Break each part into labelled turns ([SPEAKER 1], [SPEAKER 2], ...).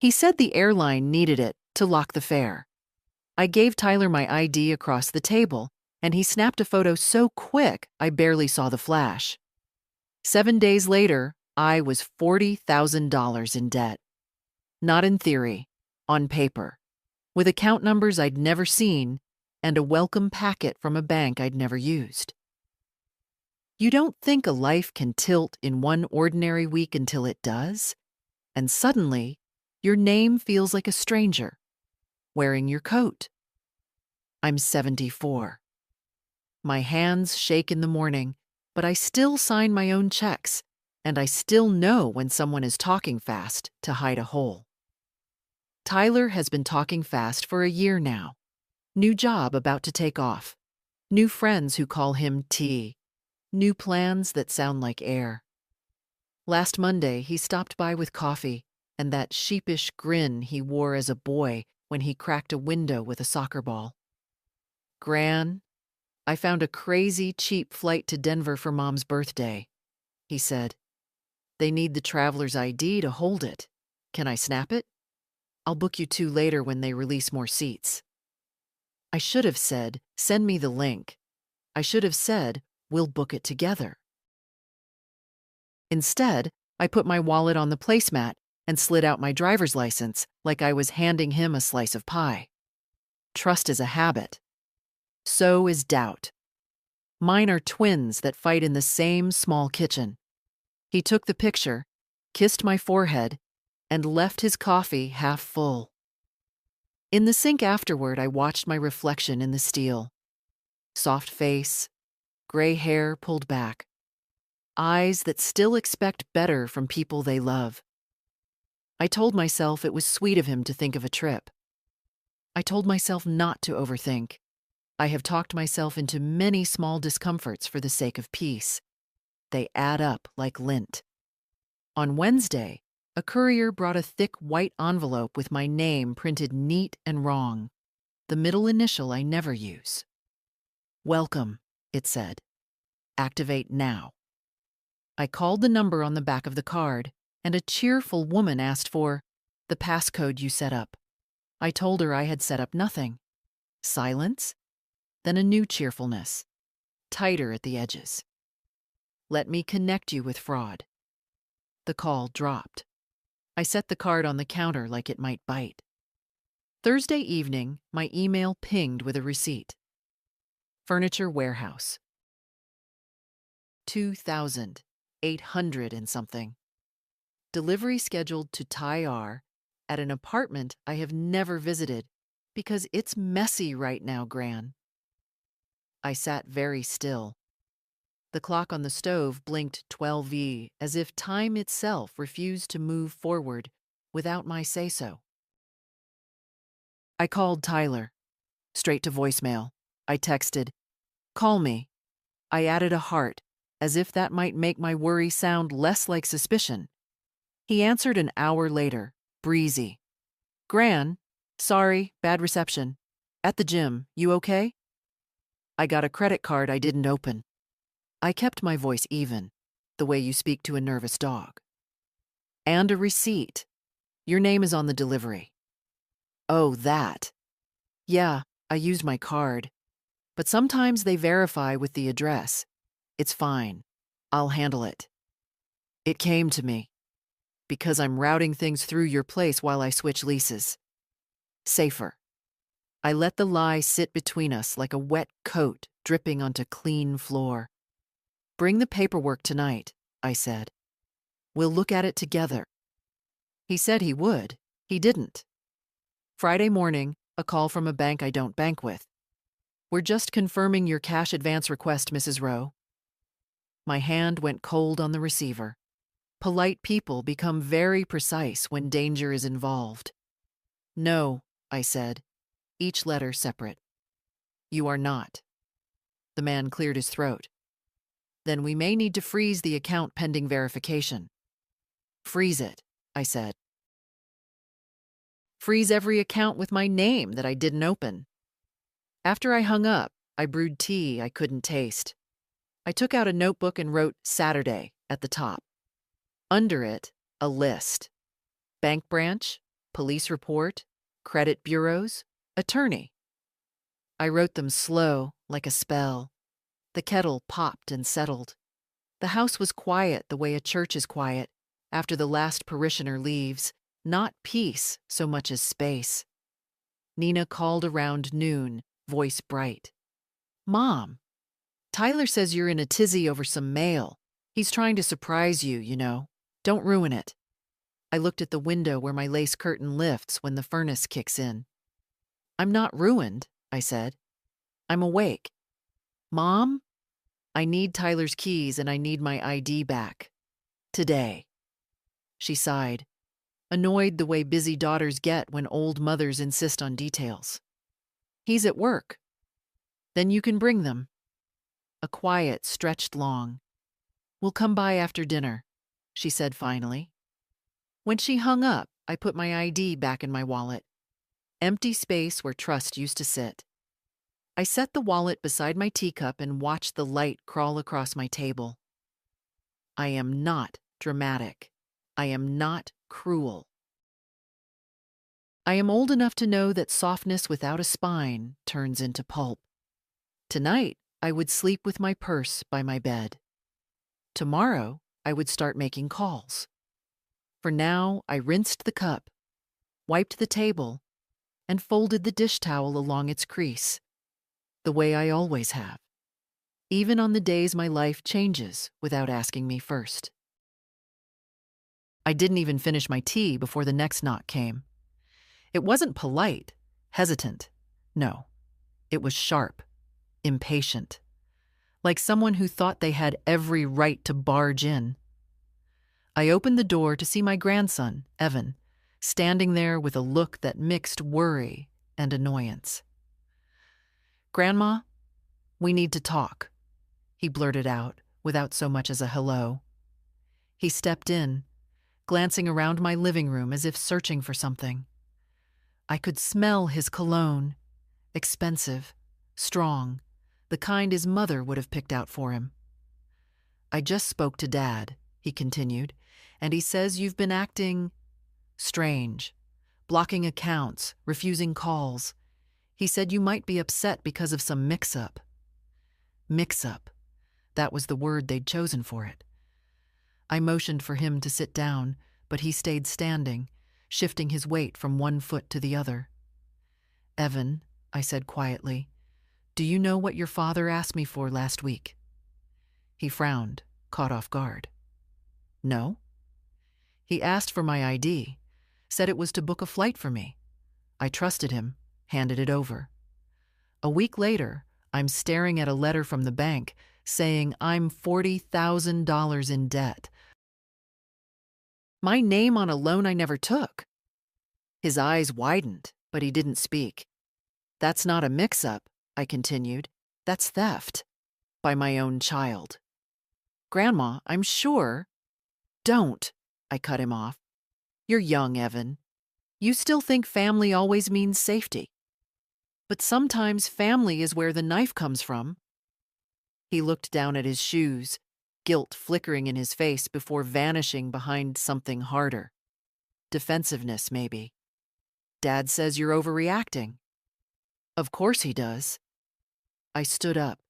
[SPEAKER 1] He said the airline needed it to lock the fare. I gave Tyler my ID across the table, and he snapped a photo so quick I barely saw the flash. 7 days later, I was $40,000 in debt. Not in theory, on paper, with account numbers I'd never seen and a welcome packet from a bank I'd never used. You don't think a life can tilt in one ordinary week until it does, and suddenly, your name feels like a stranger, wearing your coat. I'm 74. My hands shake in the morning, but I still sign my own checks, and I still know when someone is talking fast to hide a hole. Tyler has been talking fast for a year now. New job about to take off. New friends who call him T. New plans that sound like air. Last Monday, he stopped by with coffee and that sheepish grin he wore as a boy when he cracked a window with a soccer ball. "Gran, I found a crazy cheap flight to Denver for Mom's birthday," he said. "They need the traveler's ID to hold it. Can I snap it? I'll book you two later when they release more seats." I should have said, "Send me the link." I should have said, "We'll book it together." Instead, I put my wallet on the placemat and slid out my driver's license like I was handing him a slice of pie. Trust is a habit. So is doubt. Mine are twins that fight in the same small kitchen. He took the picture, kissed my forehead, and left his coffee half full. In the sink afterward, I watched my reflection in the steel. Soft face, gray hair pulled back. Eyes that still expect better from people they love. I told myself it was sweet of him to think of a trip. I told myself not to overthink. I have talked myself into many small discomforts for the sake of peace. They add up like lint. On Wednesday, a courier brought a thick white envelope with my name printed neat and wrong, the middle initial I never use. "Welcome," it said. "Activate now." I called the number on the back of the card, and a cheerful woman asked for the passcode you set up. I told her I had set up nothing. Silence, then a new cheerfulness, tighter at the edges. "Let me connect you with fraud." The call dropped. I set the card on the counter like it might bite. Thursday evening, my email pinged with a receipt. Furniture warehouse. 2,800 and something. Delivery scheduled to Ty R at an apartment I have never visited because it's messy right now, Gran. I sat very still. The clock on the stove blinked 12E as if time itself refused to move forward without my say-so. I called Tyler. Straight to voicemail. I texted, "Call me." I added a heart, as if that might make my worry sound less like suspicion. He answered an hour later, breezy. "Gran, sorry, bad reception. At the gym, you okay?" I got a credit card I didn't open. I kept my voice even, the way you speak to a nervous dog. "And a receipt. Your name is on the delivery." "Oh, that. Yeah, I used my card. But sometimes they verify with the address. It's fine. I'll handle it." It came to me. Because I'm routing things through your place while I switch leases. Safer. I let the lie sit between us like a wet coat dripping onto clean floor. "Bring the paperwork tonight," I said. "We'll look at it together." He said he would. He didn't. Friday morning, a call from a bank I don't bank with. "We're just confirming your cash advance request, Mrs. Rowe." My hand went cold on the receiver. Polite people become very precise when danger is involved. "No," I said, each letter separate. "You are not." The man cleared his throat. "Then we may need to freeze the account pending verification." "Freeze it," I said. "Freeze every account with my name that I didn't open." After I hung up, I brewed tea I couldn't taste. I took out a notebook and wrote "Saturday" at the top. Under it, a list. Bank branch, police report, credit bureaus, attorney. I wrote them slow, like a spell. The kettle popped and settled. The house was quiet the way a church is quiet after the last parishioner leaves, not peace so much as space. Nina called around noon, voice bright. "Mom, Tyler says you're in a tizzy over some mail. He's trying to surprise you, you know. Don't ruin it." I looked at the window where my lace curtain lifts when the furnace kicks in. "I'm not ruined," I said. "I'm awake." "Mom, I need Tyler's keys and I need my ID back. Today." She sighed, annoyed the way busy daughters get when old mothers insist on details. "He's at work." "Then you can bring them." A quiet stretched long. "We'll come by after dinner," she said finally. When she hung up, I put my ID back in my wallet. Empty space where trust used to sit. I set the wallet beside my teacup and watched the light crawl across my table. I am not dramatic. I am not cruel. I am old enough to know that softness without a spine turns into pulp. Tonight, I would sleep with my purse by my bed. Tomorrow, I would start making calls. For now, I rinsed the cup, wiped the table, and folded the dish towel along its crease, the way I always have, even on the days my life changes without asking me first. I didn't even finish my tea before the next knock came. It wasn't polite, hesitant. No, it was sharp, impatient, like someone who thought they had every right to barge in. I opened the door to see my grandson, Evan, standing there with a look that mixed worry and annoyance. "Grandma, we need to talk," he blurted out without so much as a hello. He stepped in, glancing around my living room as if searching for something. I could smell his cologne, expensive, strong, the kind his mother would have picked out for him. "I just spoke to Dad," he continued, "and he says you've been acting strange, blocking accounts, refusing calls. He said you might be upset because of some mix-up." Mix-up. That was the word they'd chosen for it. I motioned for him to sit down, but he stayed standing, shifting his weight from one foot to the other. "Evan," I said quietly, "do you know what your father asked me for last week?" He frowned, caught off guard. "No?" "He asked for my ID, said it was to book a flight for me. I trusted him, handed it over. A week later, I'm staring at a letter from the bank saying I'm $40,000 in debt. My name on a loan I never took." His eyes widened, but he didn't speak. "That's not a mix-up," I continued. "That's theft. By my own child." "Grandma, I'm sure—" "Don't," I cut him off. "You're young, Evan. You still think family always means safety. But sometimes family is where the knife comes from." He looked down at his shoes, guilt flickering in his face before vanishing behind something harder. Defensiveness, maybe. "Dad says you're overreacting." "Of course he does." I stood up,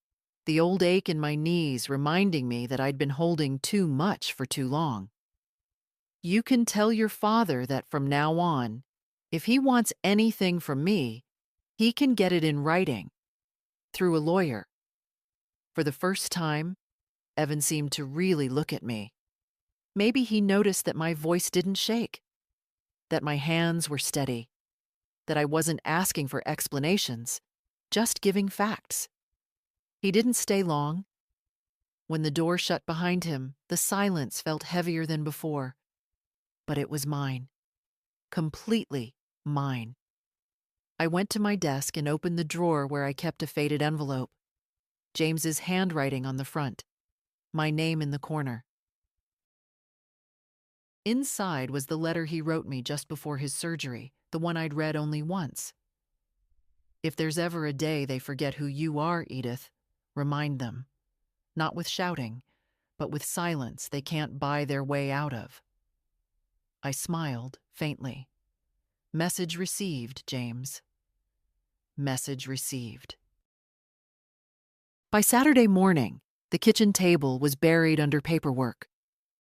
[SPEAKER 1] the old ache in my knees reminding me that I'd been holding too much for too long. "You can tell your father that from now on, if he wants anything from me, he can get it in writing, through a lawyer." For the first time, Evan seemed to really look at me. Maybe he noticed that my voice didn't shake, that my hands were steady, that I wasn't asking for explanations, just giving facts. He didn't stay long. When the door shut behind him, the silence felt heavier than before. But it was mine. Completely mine. I went to my desk and opened the drawer where I kept a faded envelope. James's handwriting on the front. My name in the corner. Inside was the letter he wrote me just before his surgery, the one I'd read only once. "If there's ever a day they forget who you are, Edith, remind them. Not with shouting, but with silence they can't buy their way out of." I smiled faintly. Message received, James. Message received. By Saturday morning, the kitchen table was buried under paperwork.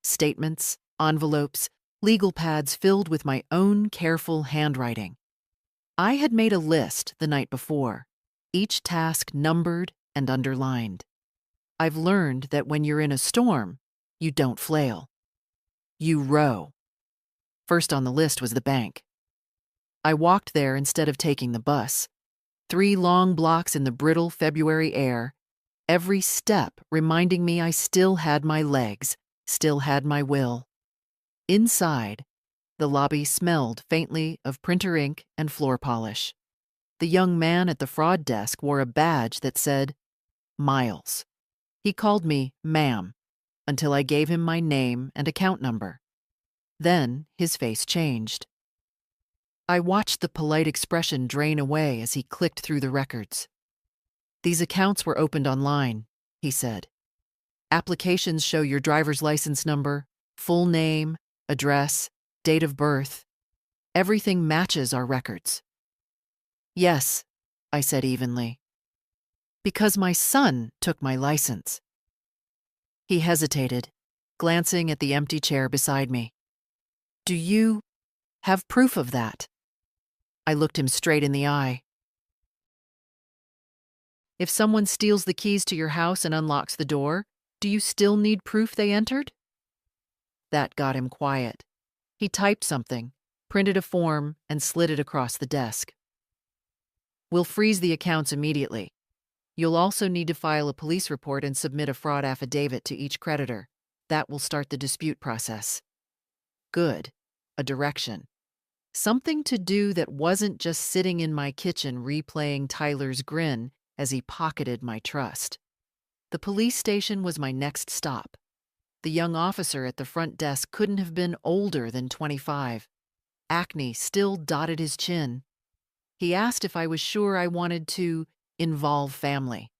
[SPEAKER 1] Statements, envelopes, legal pads filled with my own careful handwriting. I had made a list the night before, each task numbered and underlined. I've learned that when you're in a storm, you don't flail. You row. First on the list was the bank. I walked there instead of taking the bus. 3 long blocks in the brittle February air, every step reminding me I still had my legs, still had my will. Inside, the lobby smelled faintly of printer ink and floor polish. The young man at the fraud desk wore a badge that said, Miles. He called me ma'am until I gave him my name and account number. Then his face changed. I watched the polite expression drain away as he clicked through the records. These accounts were opened online, he said. Applications show your driver's license number, full name, address, date of birth. Everything matches our records. Yes, I said evenly. Because my son took my license. He hesitated, glancing at the empty chair beside me. Do you have proof of that? I looked him straight in the eye. If someone steals the keys to your house and unlocks the door, do you still need proof they entered? That got him quiet. He typed something, printed a form, and slid it across the desk. We'll freeze the accounts immediately. You'll also need to file a police report and submit a fraud affidavit to each creditor. That will start the dispute process. Good. A direction. Something to do that wasn't just sitting in my kitchen replaying Tyler's grin as he pocketed my trust. The police station was my next stop. The young officer at the front desk couldn't have been older than 25. Acne still dotted his chin. He asked if I was sure I wanted to involve family.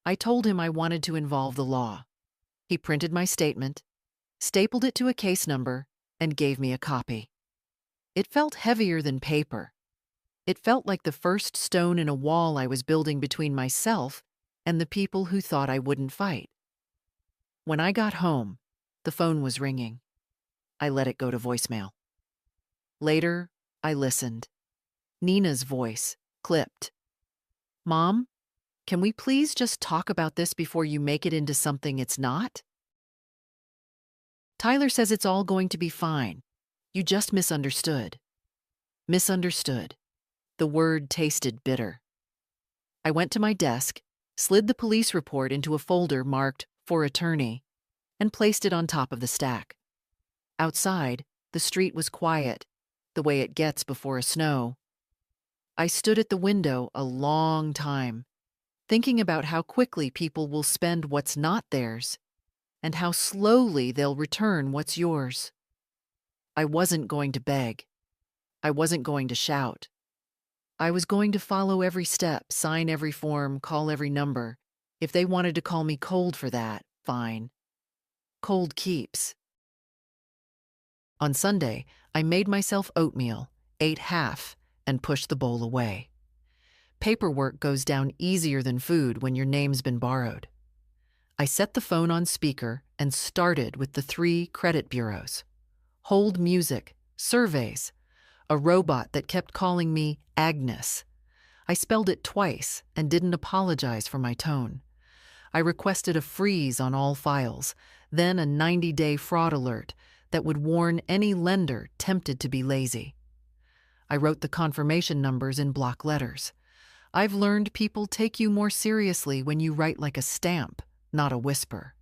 [SPEAKER 1] I told him I wanted to involve the law. He printed my statement, stapled it to a case number, and gave me a copy. It felt heavier than paper. It felt like the first stone in a wall I was building between myself and the people who thought I wouldn't fight. When I got home, the phone was ringing. I let it go to voicemail. Later, I listened. Nina's voice, clipped. Mom, can we please just talk about this before you make it into something it's not? Tyler says it's all going to be fine. You just misunderstood. Misunderstood. The word tasted bitter. I went to my desk, slid the police report into a folder marked for attorney, and placed it on top of the stack. Outside, the street was quiet, the way it gets before a snow. I stood at the window a long time, thinking about how quickly people will spend what's not theirs, and how slowly they'll return what's yours. I wasn't going to beg. I wasn't going to shout. I was going to follow every step, sign every form, call every number. If they wanted to call me cold for that, fine. Cold keeps. On Sunday, I made myself oatmeal, ate half, and pushed the bowl away. Paperwork goes down easier than food when your name's been borrowed. I set the phone on speaker and started with the 3 credit bureaus. Hold music, surveys, a robot that kept calling me Agnes. I spelled it twice and didn't apologize for my tone. I requested a freeze on all files, then a 90-day fraud alert that would warn any lender tempted to be lazy. I wrote the confirmation numbers in block letters. I've learned people take you more seriously when you write like a stamp, not a whisper.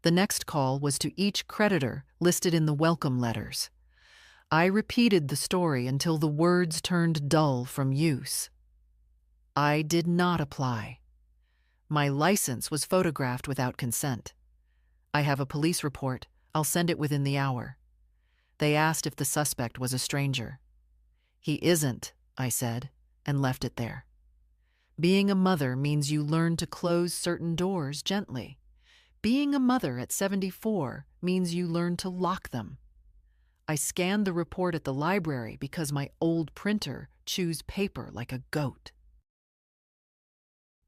[SPEAKER 1] The next call was to each creditor listed in the welcome letters. I repeated the story until the words turned dull from use. I did not apply. My license was photographed without consent. I have a police report. I'll send it within the hour. They asked if the suspect was a stranger. He isn't, I said, and left it there. Being a mother means you learn to close certain doors gently. Being a mother at 74 means you learn to lock them. I scanned the report at the library because my old printer chews paper like a goat.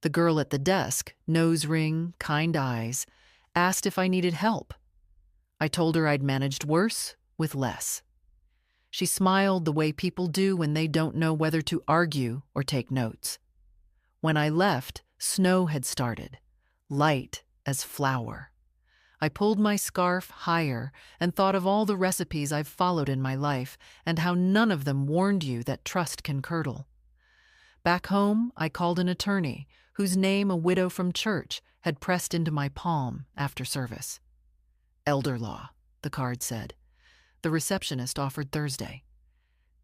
[SPEAKER 1] The girl at the desk, nose ring, kind eyes, asked if I needed help. I told her I'd managed worse with less. She smiled the way people do when they don't know whether to argue or take notes. When I left, snow had started, light as flour. I pulled my scarf higher and thought of all the recipes I've followed in my life and how none of them warned you that trust can curdle. Back home, I called an attorney whose name a widow from church had pressed into my palm after service. Elder law, the card said. The receptionist offered Thursday.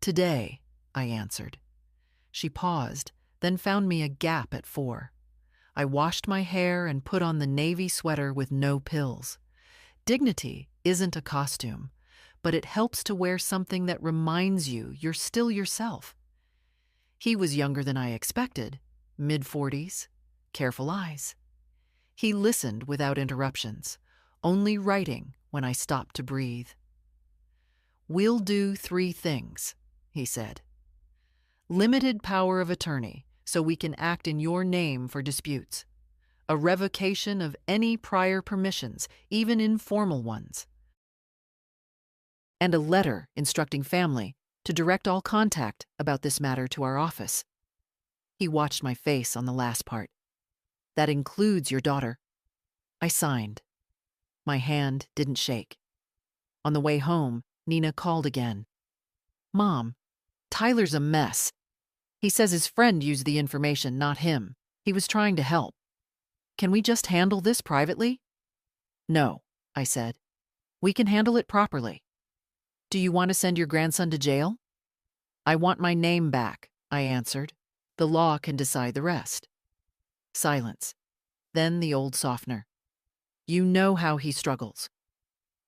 [SPEAKER 1] Today, I answered. She paused, then found me a gap at 4. I washed my hair and put on the navy sweater with no pills. Dignity isn't a costume, but it helps to wear something that reminds you you're still yourself. He was younger than I expected, mid-40s, careful eyes. He listened without interruptions, only writing when I stopped to breathe. "We'll do 3 things," he said. "Limited power of attorney, so we can act in your name for disputes. A revocation of any prior permissions, even informal ones. And a letter instructing family to direct all contact about this matter to our office." He watched my face on the last part. "That includes your daughter." I signed. My hand didn't shake. On the way home, Nina called again. "Mom, Tyler's a mess. He says his friend used the information, not him. He was trying to help. Can we just handle this privately?" "No," I said. "We can handle it properly. Do you want to send your grandson to jail?" "I want my name back," I answered. "The law can decide the rest." Silence. Then the old softener. "You know how he struggles."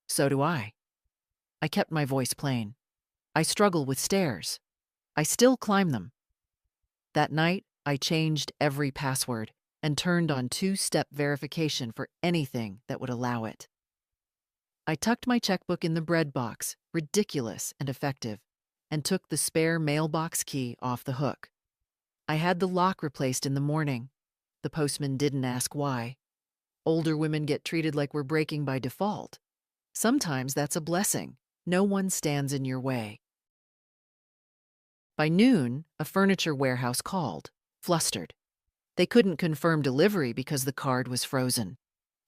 [SPEAKER 1] "So do I." I kept my voice plain. "I struggle with stairs. I still climb them." That night, I changed every password and turned on 2-step verification for anything that would allow it. I tucked my checkbook in the bread box, ridiculous and effective, and took the spare mailbox key off the hook. I had the lock replaced in the morning. The postman didn't ask why. Older women get treated like we're breaking by default. Sometimes that's a blessing. No one stands in your way. By noon, a furniture warehouse called, flustered. They couldn't confirm delivery because the card was frozen.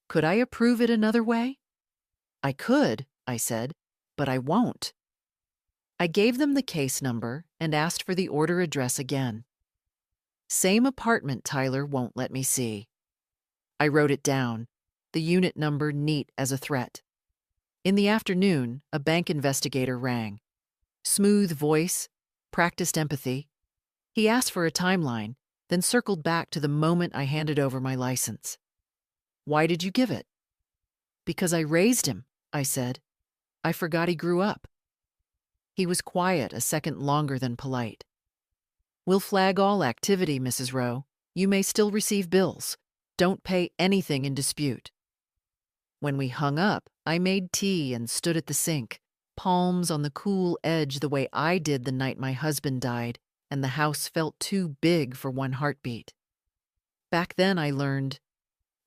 [SPEAKER 1] Could I approve it another way? "I could," I said, "but I won't." I gave them the case number and asked for the order address again. "Same apartment Tyler won't let me see." I wrote it down, the unit number neat as a threat. In the afternoon, a bank investigator rang. Smooth voice, practiced empathy. He asked for a timeline, then circled back to the moment I handed over my license. "Why did you give it?" "Because I raised him," I said. "I forgot he grew up." He was quiet a second longer than polite. "We'll flag all activity, Mrs. Rowe. You may still receive bills. Don't pay anything in dispute." When we hung up, I made tea and stood at the sink, palms on the cool edge the way I did the night my husband died, and the house felt too big for one heartbeat. Back then I learned,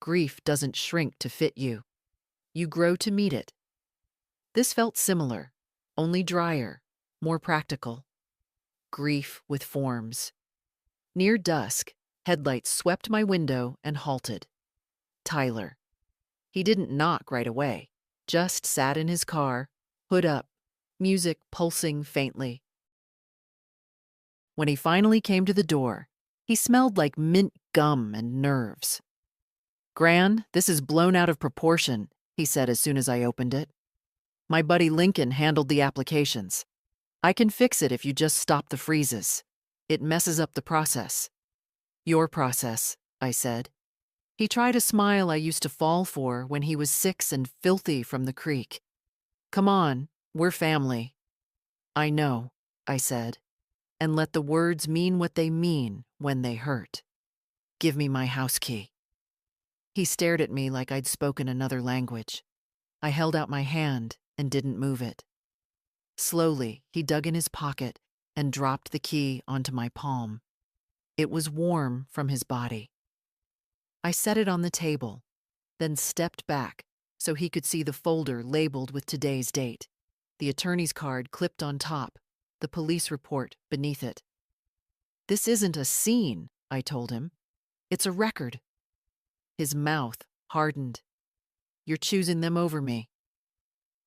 [SPEAKER 1] grief doesn't shrink to fit you. You grow to meet it. This felt similar, only drier, more practical. Grief with forms. Near dusk, headlights swept my window and halted. Tyler. He didn't knock right away, just sat in his car, hood up, music pulsing faintly. When he finally came to the door, he smelled like mint gum and nerves. "Gran, this is blown out of proportion," he said as soon as I opened it. "My buddy Lincoln handled the applications. I can fix it if you just stop the freezes. It messes up the process." "Your process," I said. He tried a smile I used to fall for when he was 6 and filthy from the creek. "Come on, we're family." "I know," I said, and let the words mean what they mean when they hurt. "Give me my house key." He stared at me like I'd spoken another language. I held out my hand and didn't move it. Slowly, he dug in his pocket and dropped the key onto my palm. It was warm from his body. I set it on the table, then stepped back so he could see the folder labeled with today's date, the attorney's card clipped on top, the police report beneath it. "This isn't a scene," I told him. "It's a record." His mouth hardened. "You're choosing them over me."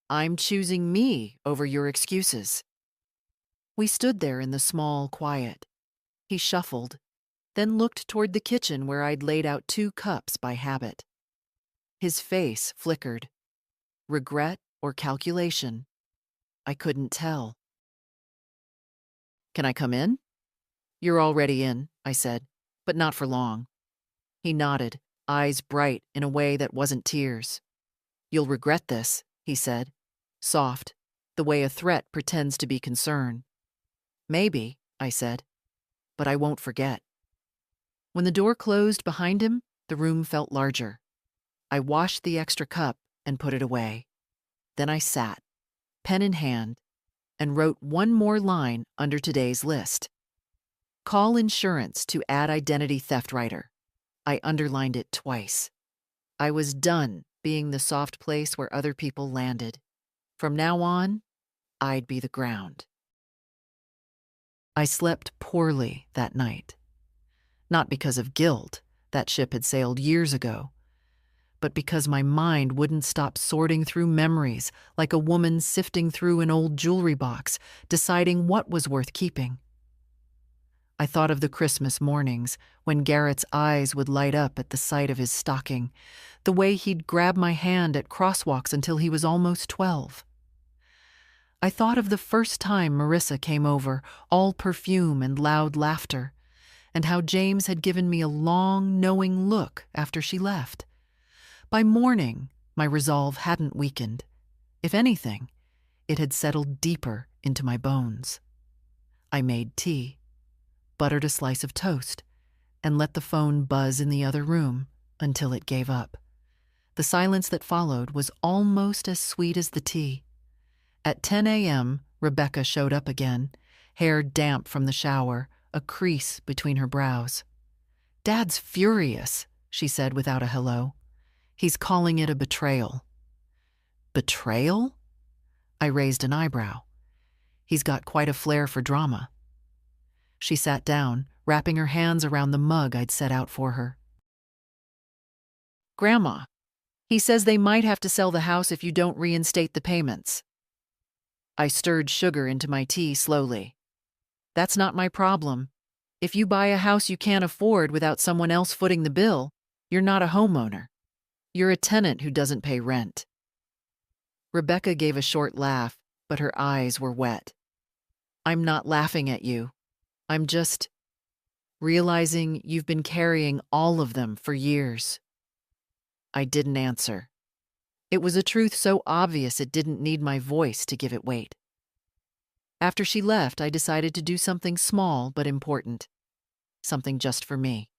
[SPEAKER 1] "I'm choosing me over your excuses." We stood there in the small quiet. He shuffled, then looked toward the kitchen where I'd laid out 2 cups by habit. His face flickered. Regret or calculation? I couldn't tell. "Can I come in?" "You're already in," I said, "but not for long." He nodded, eyes bright in a way that wasn't tears. "You'll regret this," he said, soft, the way a threat pretends to be concern. "Maybe," I said, "but I won't forget." When the door closed behind him, the room felt larger. I washed the extra cup and put it away. Then I sat, pen in hand, and wrote one more line under today's list. "Call insurance to add identity theft writer." I underlined it twice. I was done being the soft place where other people landed. From now on, I'd be the ground. I slept poorly that night. Not because of guilt, that ship had sailed years ago, but because my mind wouldn't stop sorting through memories like a woman sifting through an old jewelry box, deciding what was worth keeping. I thought of the Christmas mornings when Garrett's eyes would light up at the sight of his stocking, the way he'd grab my hand at crosswalks until he was almost 12. I thought of the first time Marissa came over, all perfume and loud laughter, and how James had given me a long, knowing look after she left. By morning, my resolve hadn't weakened. If anything, it had settled deeper into my bones. I made tea, buttered a slice of toast, and let the phone buzz in the other room until it gave up. The silence that followed was almost as sweet as the tea. At 10 a.m., Rebecca showed up again, hair damp from the shower, a crease between her brows. "Dad's furious," she said without a hello. "He's calling it a betrayal." "Betrayal?" I raised an eyebrow. "He's got quite a flair for drama." She sat down, wrapping her hands around the mug I'd set out for her. "Grandma, he says they might have to sell the house if you don't reinstate the payments." I stirred sugar into my tea slowly. "That's not my problem. If you buy a house you can't afford without someone else footing the bill, you're not a homeowner. You're a tenant who doesn't pay rent." Rebecca gave a short laugh, but her eyes were wet. "I'm not laughing at you. I'm just realizing you've been carrying all of them for years." I didn't answer. It was a truth so obvious it didn't need my voice to give it weight. After she left, I decided to do something small but important. Something just for me.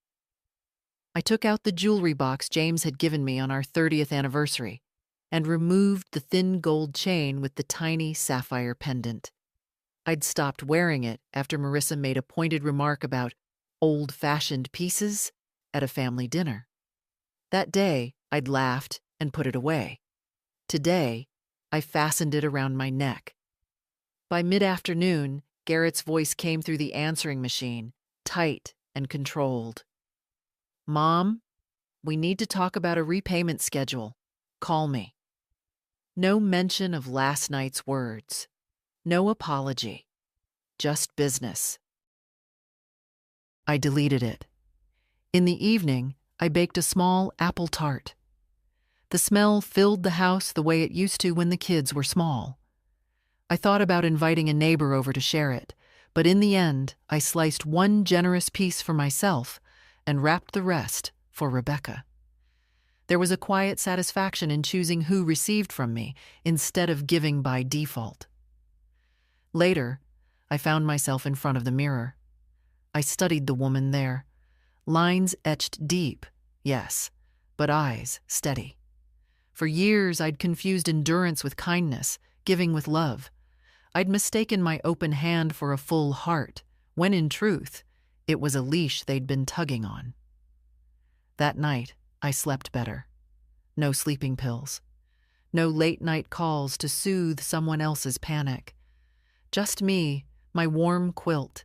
[SPEAKER 1] I took out the jewelry box James had given me on our 30th anniversary and removed the thin gold chain with the tiny sapphire pendant. I'd stopped wearing it after Marissa made a pointed remark about old-fashioned pieces at a family dinner. That day, I'd laughed and put it away. Today, I fastened it around my neck. By mid-afternoon, Garrett's voice came through the answering machine, tight and controlled. "Mom, we need to talk about a repayment schedule. Call me." No mention of last night's words. No apology. Just business. I deleted it. In the evening, I baked a small apple tart. The smell filled the house the way it used to when the kids were small. I thought about inviting a neighbor over to share it, but in the end, I sliced one generous piece for myself and wrapped the rest for Rebecca. There was a quiet satisfaction in choosing who received from me instead of giving by default. Later, I found myself in front of the mirror. I studied the woman there. Lines etched deep, yes, but eyes steady. For years, I'd confused endurance with kindness, giving with love. I'd mistaken my open hand for a full heart, when in truth, it was a leash they'd been tugging on. That night, I slept better. No sleeping pills. No late-night calls to soothe someone else's panic. Just me, my warm quilt,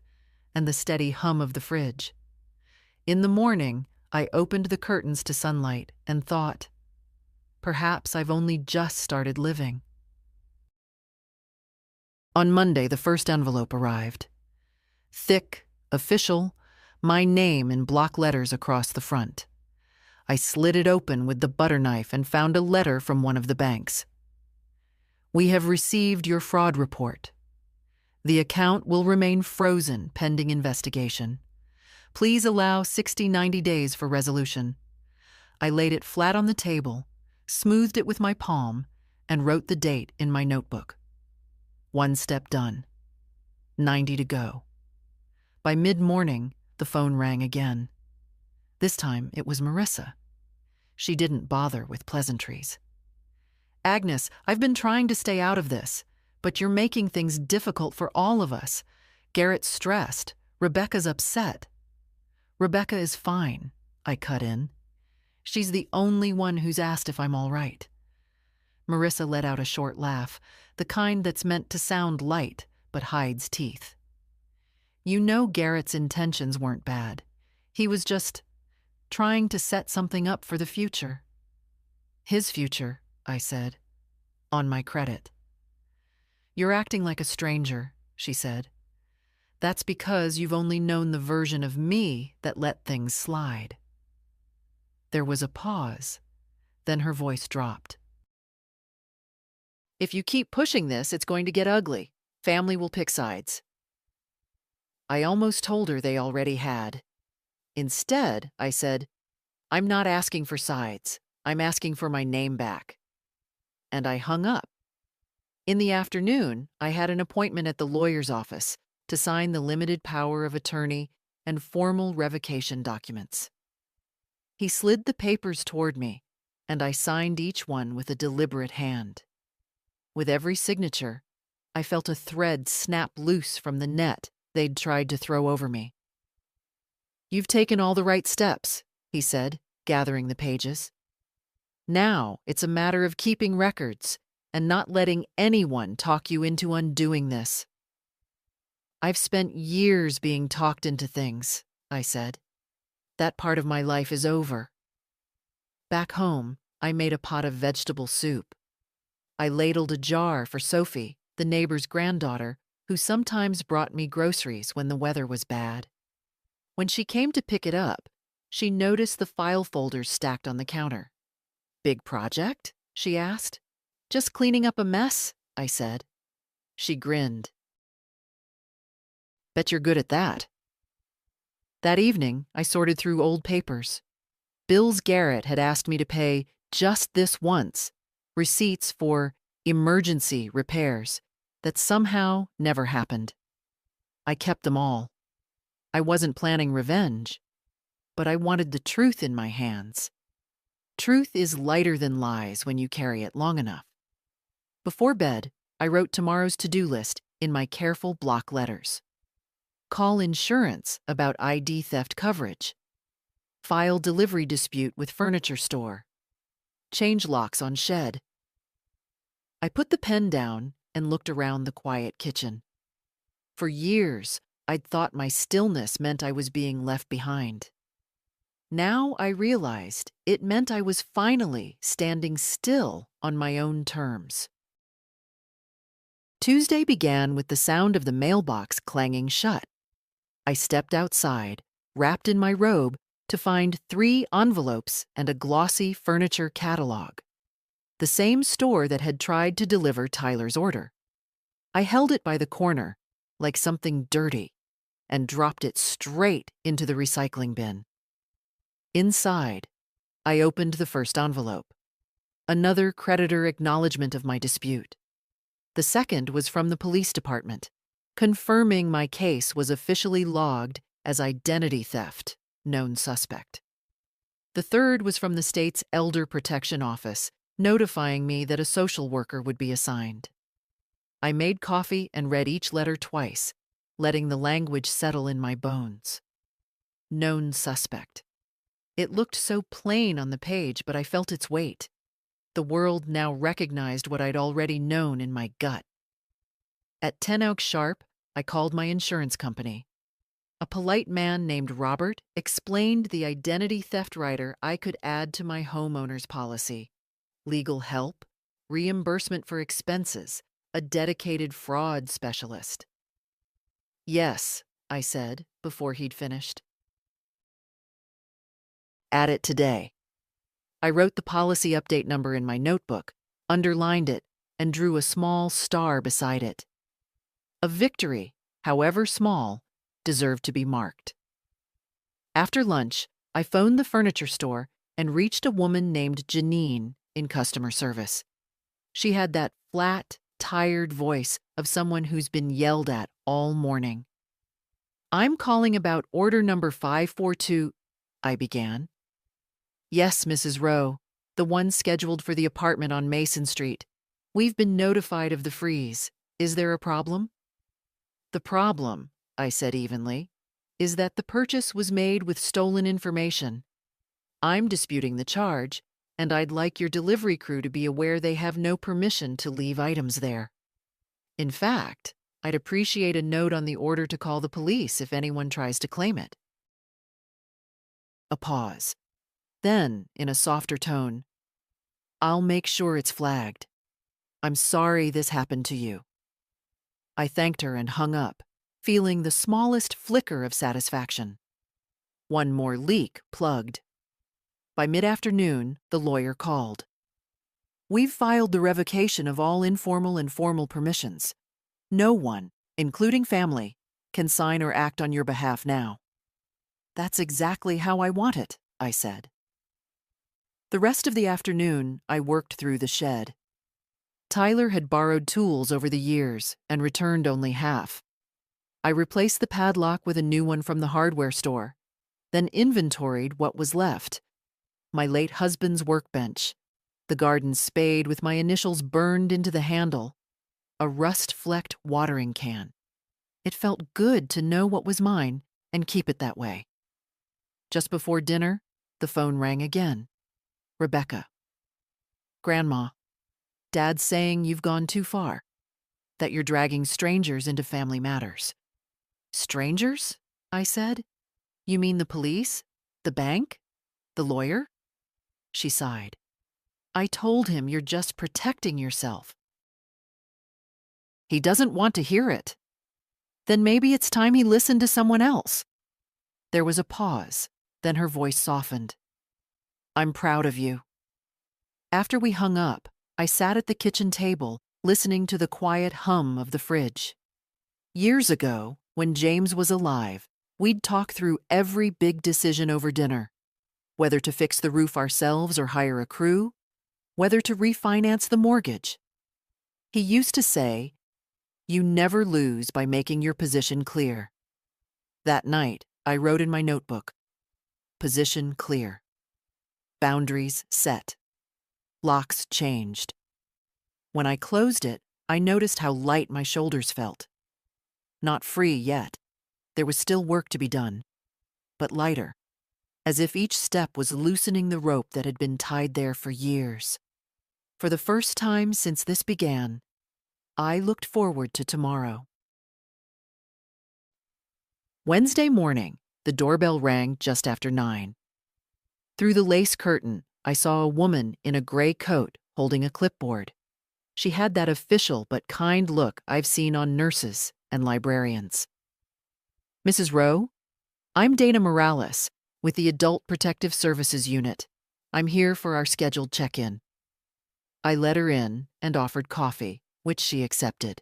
[SPEAKER 1] and the steady hum of the fridge. In the morning, I opened the curtains to sunlight and thought, perhaps I've only just started living. On Monday, the first envelope arrived. Thick, official, my name in block letters across the front. I slid it open with the butter knife and found a letter from one of the banks. We have received your fraud report. The account will remain frozen pending investigation. Please allow 60-90 days for resolution. I laid it flat on the table, smoothed it with my palm, and wrote the date in my notebook. 1 step done. 90 to go. By mid-morning, the phone rang again. This time, it was Marissa. She didn't bother with pleasantries. Agnes, I've been trying to stay out of this, but you're making things difficult for all of us. Garrett's stressed. Rebecca's upset. Rebecca is fine, I cut in. She's the only one who's asked if I'm all right. Marissa let out a short laugh, the kind that's meant to sound light but hides teeth. You know Garrett's intentions weren't bad. He was just trying to set something up for the future. His future, I said, on my credit. You're acting like a stranger, she said. That's because you've only known the version of me that let things slide. There was a pause, then her voice dropped. If you keep pushing this, it's going to get ugly. Family will pick sides. I almost told her they already had. Instead, I said, I'm not asking for sides. I'm asking for my name back. And I hung up. In the afternoon, I had an appointment at the lawyer's office to sign the limited power of attorney and formal revocation documents. He slid the papers toward me, and I signed each one with a deliberate hand. With every signature, I felt a thread snap loose from the net they'd tried to throw over me. You've taken all the right steps, he said, gathering the pages. Now it's a matter of keeping records and not letting anyone talk you into undoing this. I've spent years being talked into things, I said. That part of my life is over. Back home, I made a pot of vegetable soup. I ladled a jar for Sophie, the neighbor's granddaughter, who sometimes brought me groceries when the weather was bad. When she came to pick it up, she noticed the file folders stacked on the counter. Big project? She asked. Just cleaning up a mess, I said. She grinned. Bet you're good at that. That evening, I sorted through old papers. Bills Garrett had asked me to pay just this once, receipts for emergency repairs that somehow never happened. I kept them all. I wasn't planning revenge, but I wanted the truth in my hands. Truth is lighter than lies when you carry it long enough. Before bed, I wrote tomorrow's to-do list in my careful block letters. Call insurance about ID theft coverage. File delivery dispute with furniture store. Change locks on shed. I put the pen down and looked around the quiet kitchen. For years, I'd thought my stillness meant I was being left behind. Now I realized it meant I was finally standing still on my own terms. Tuesday began with the sound of the mailbox clanging shut. I stepped outside, wrapped in my robe, to find 3 envelopes and a glossy furniture catalog. The same store that had tried to deliver Tyler's order. I held it by the corner, like something dirty, and dropped it straight into the recycling bin. Inside, I opened the first envelope. Another creditor acknowledgement of my dispute. The second was from the police department, confirming my case was officially logged as identity theft, known suspect. The third was from the state's Elder Protection Office, notifying me that a social worker would be assigned. I made coffee and read each letter twice, letting the language settle in my bones. Known suspect. It looked so plain on the page, but I felt its weight. The world now recognized what I'd already known in my gut. At 10 Oaks sharp, I called my insurance company. A polite man named Robert explained the identity theft rider I could add to my homeowner's policy. Legal help, reimbursement for expenses, a dedicated fraud specialist. Yes, I said before he'd finished. Add it today. I wrote the policy update number in my notebook, underlined it, and drew a small star beside it. A victory, however small, deserved to be marked. After lunch, I phoned the furniture store and reached a woman named Janine in customer service. She had that flat, tired voice of someone who's been yelled at all morning. I'm calling about order number 542, I began. Yes, Mrs. Rowe, the one scheduled for the apartment on Mason Street. We've been notified of the freeze. Is there a problem? The problem, I said evenly, is that the purchase was made with stolen information. I'm disputing the charge, and I'd like your delivery crew to be aware they have no permission to leave items there. In fact, I'd appreciate a note on the order to call the police if anyone tries to claim it. A pause. Then, in a softer tone, I'll make sure it's flagged. I'm sorry this happened to you. I thanked her and hung up, feeling the smallest flicker of satisfaction. One more leak plugged. By mid-afternoon, the lawyer called. We've filed the revocation of all informal and formal permissions. No one, including family, can sign or act on your behalf now. That's exactly how I want it, I said. The rest of the afternoon, I worked through the shed. Tyler had borrowed tools over the years and returned only half. I replaced the padlock with a new one from the hardware store, then inventoried what was left. My late husband's workbench, the garden spade with my initials burned into the handle, a rust-flecked watering can. It felt good to know what was mine and keep it that way. Just before dinner, the phone rang again. Rebecca. Grandma, Dad's saying you've gone too far, that you're dragging strangers into family matters. Strangers? I said. You mean the police? The bank? The lawyer? She sighed. I told him you're just protecting yourself. He doesn't want to hear it. Then maybe it's time he listened to someone else. There was a pause, then her voice softened. I'm proud of you. After we hung up, I sat at the kitchen table, listening to the quiet hum of the fridge. Years ago, when James was alive, we'd talk through every big decision over dinner. Whether to fix the roof ourselves or hire a crew, whether to refinance the mortgage. He used to say, "You never lose by making your position clear." That night, I wrote in my notebook, "Position clear. Boundaries set. Locks changed." When I closed it, I noticed how light my shoulders felt. Not free yet. There was still work to be done, but lighter, as if each step was loosening the rope that had been tied there for years. For the first time since this began, I looked forward to tomorrow. Wednesday morning, the doorbell rang just after 9. Through the lace curtain, I saw a woman in a gray coat holding a clipboard. She had that official but kind look I've seen on nurses and librarians. Mrs. Rowe, I'm Dana Morales with the Adult Protective Services Unit. I'm here for our scheduled check-in. I let her in and offered coffee, which she accepted.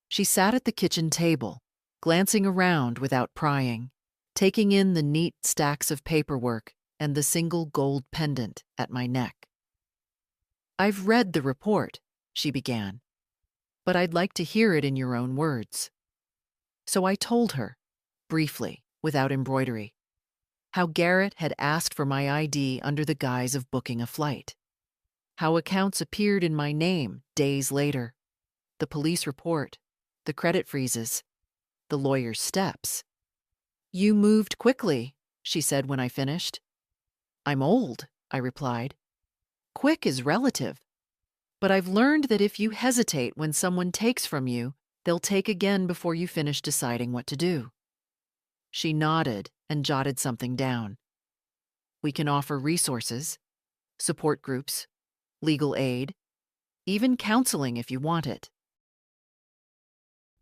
[SPEAKER 1] She sat at the kitchen table, glancing around without prying, taking in the neat stacks of paperwork and the single gold pendant at my neck. I've read the report, she began, but I'd like to hear it in your own words. So I told her, briefly, without embroidery, how Garrett had asked for my ID under the guise of booking a flight, how accounts appeared in my name days later, the police report, the credit freezes, the lawyer's steps. "You moved quickly," she said when I finished. "I'm old," I replied. "Quick is relative. But I've learned that if you hesitate when someone takes from you, they'll take again before you finish deciding what to do." She nodded and jotted something down. "We can offer resources, support groups, legal aid, even counseling if you want it.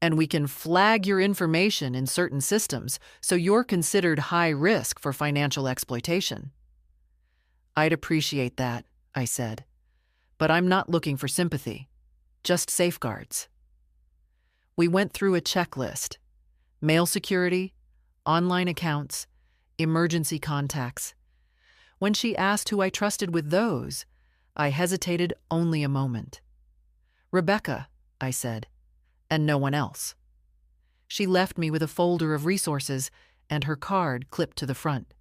[SPEAKER 1] And we can flag your information in certain systems so you're considered high risk for financial exploitation." "I'd appreciate that," I said. "But I'm not looking for sympathy, just safeguards." We went through a checklist: mail security, online accounts, emergency contacts. When she asked who I trusted with those, I hesitated only a moment. "Rebecca," I said, "and no one else." She left me with a folder of resources and her card clipped to the front.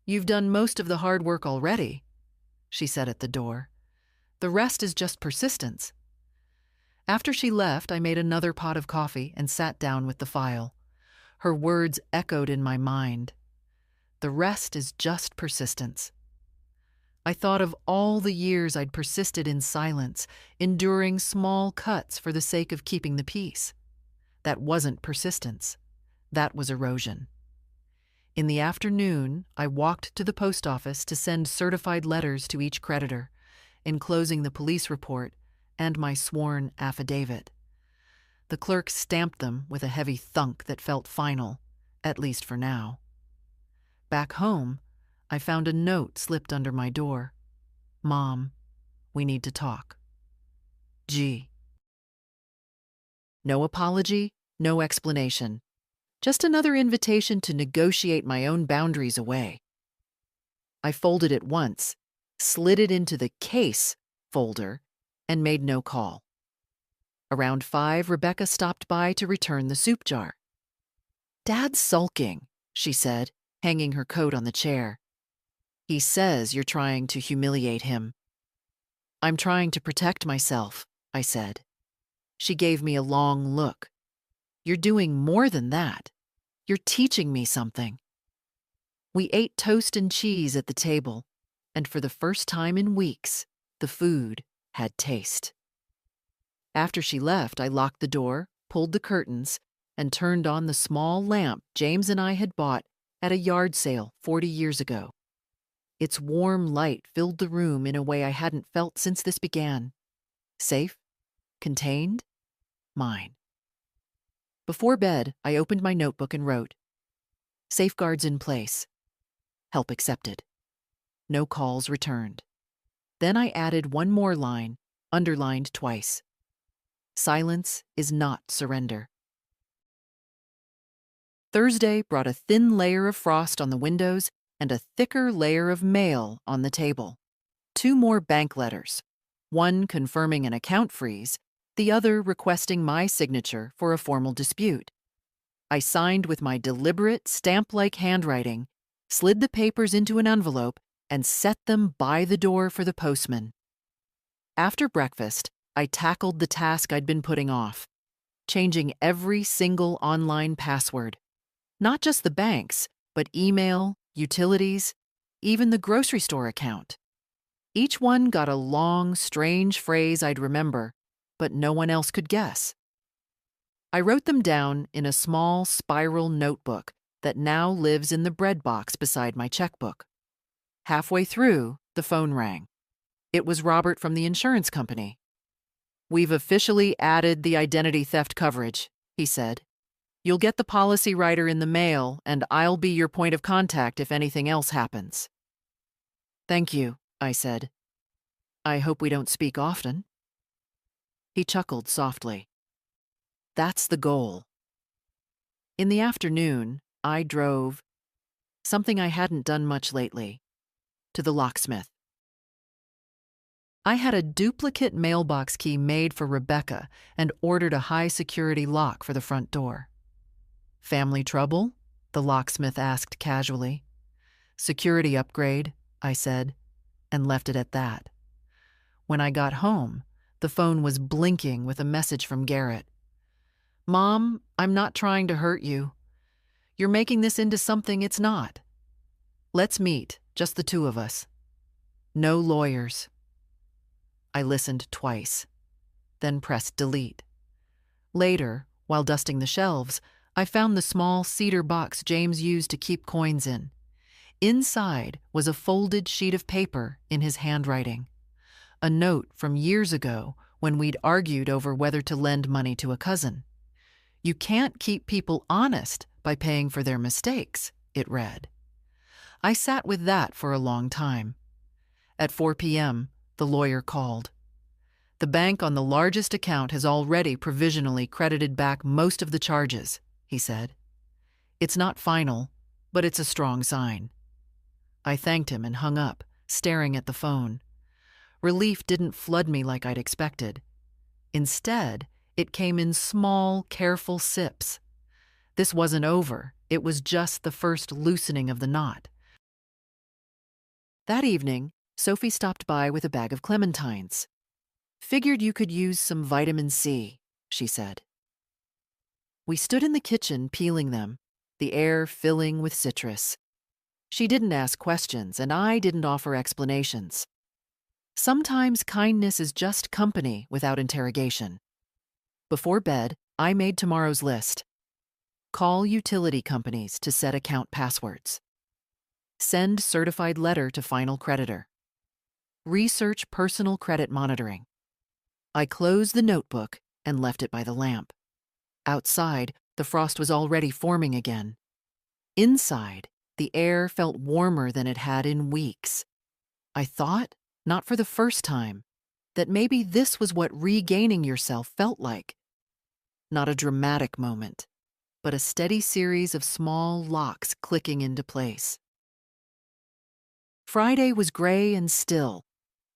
[SPEAKER 1] "You've done most of the hard work already," she said at the door. "The rest is just persistence." After she left, I made another pot of coffee and sat down with the file. Her words echoed in my mind. The rest is just persistence. I thought of all the years I'd persisted in silence, enduring small cuts for the sake of keeping the peace. That wasn't persistence. That was erosion. In the afternoon, I walked to the post office to send certified letters to each creditor, enclosing the police report and my sworn affidavit. The clerk stamped them with a heavy thunk that felt final, at least for now. Back home, I found a note slipped under my door. "Mom, we need to talk. G." No apology, no explanation. Just another invitation to negotiate my own boundaries away. I folded it once, slid it into the case folder, and made no call. Around 5, Rebecca stopped by to return the soup jar. "Dad's sulking," she said, hanging her coat on the chair. "He says you're trying to humiliate him." "I'm trying to protect myself," I said. She gave me a long look. "You're doing more than that. You're teaching me something." We ate toast and cheese at the table, and for the first time in weeks, the food had taste. After she left, I locked the door, pulled the curtains, and turned on the small lamp James and I had bought at a yard sale 40 years ago. Its warm light filled the room in a way I hadn't felt since this began. Safe, contained, mine. Before bed, I opened my notebook and wrote, "Safeguards in place. Help accepted. No calls returned." Then I added one more line, underlined twice. "Silence is not surrender." Thursday brought a thin layer of frost on the windows and a thicker layer of mail on the table. 2 more bank letters, one confirming an account freeze, the other requesting my signature for a formal dispute. I signed with my deliberate, stamp-like handwriting, slid the papers into an envelope, and set them by the door for the postman. After breakfast, I tackled the task I'd been putting off, changing every single online password. Not just the bank's, but email, utilities, even the grocery store account. Each one got a long, strange phrase I'd remember, but no one else could guess. I wrote them down in a small spiral notebook that now lives in the bread box beside my checkbook. Halfway through, the phone rang. It was Robert from the insurance company. "We've officially added the identity theft coverage," he said. "You'll get the policy writer in the mail, and I'll be your point of contact if anything else happens." "Thank you," I said. "I hope we don't speak often." He chuckled softly. "That's the goal." In the afternoon, I drove, something I hadn't done much lately, to the locksmith. I had a duplicate mailbox key made for Rebecca and ordered a high-security lock for the front door. "Family trouble?" the locksmith asked casually. "Security upgrade," I said, and left it at that. When I got home, The phone was blinking with a message from Garrett. "Mom, I'm not trying to hurt you. You're making this into something it's not. Let's meet, just the two of us. No lawyers." I listened twice, then pressed delete. Later, while dusting the shelves, I found the small cedar box James used to keep coins in. Inside was a folded sheet of paper in his handwriting. A note from years ago when we'd argued over whether to lend money to a cousin. "You can't keep people honest by paying for their mistakes," it read. I sat with that for a long time. At 4 p.m., the lawyer called. "The bank on the largest account has already provisionally credited back most of the charges," he said. "It's not final, but it's a strong sign." I thanked him and hung up, staring at the phone. Relief didn't flood me like I'd expected. Instead, it came in small, careful sips. This wasn't over. It was just the first loosening of the knot. That evening, Sophie stopped by with a bag of clementines. "Figured you could use some vitamin C," she said. We stood in the kitchen peeling them, the air filling with citrus. She didn't ask questions, and I didn't offer explanations. Sometimes kindness is just company without interrogation. Before bed, I made tomorrow's list. Call utility companies to set account passwords. Send certified letter to final creditor. Research personal credit monitoring. I closed the notebook and left it by the lamp. Outside, the frost was already forming again. Inside, the air felt warmer than it had in weeks. I thought, not for the first time, that maybe this was what regaining yourself felt like. Not a dramatic moment, but a steady series of small locks clicking into place. Friday was gray and still,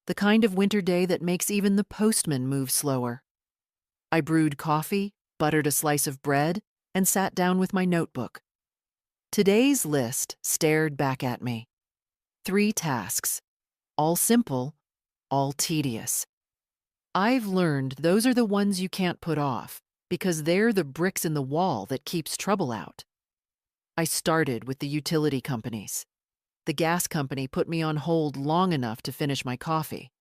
[SPEAKER 1] the kind of winter day that makes even the postman move slower. I brewed coffee, buttered a slice of bread, and sat down with my notebook. Today's list stared back at me. 3 tasks, all simple, all tedious. I've learned those are the ones you can't put off, because they're the bricks in the wall that keeps trouble out. I started with the utility companies. The gas company put me on hold long enough to finish my coffee.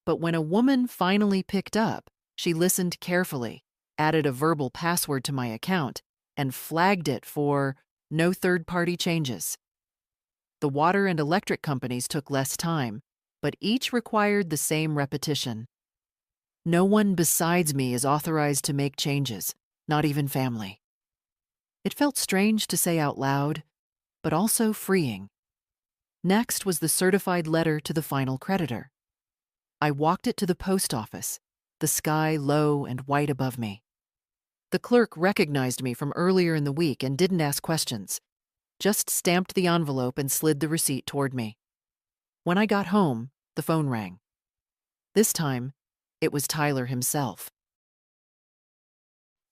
[SPEAKER 1] But when a woman finally picked up, she listened carefully, added a verbal password to my account, and flagged it for no third-party changes. The water and electric companies took less time, but each required the same repetition. No one besides me is authorized to make changes, not even family. It felt strange to say out loud, but also freeing. Next was the certified letter to the final creditor. I walked it to the post office, the sky low and white above me. The clerk recognized me from earlier in the week and didn't ask questions, just stamped the envelope and slid the receipt toward me. When I got home, the phone rang. This time, it was Tyler himself.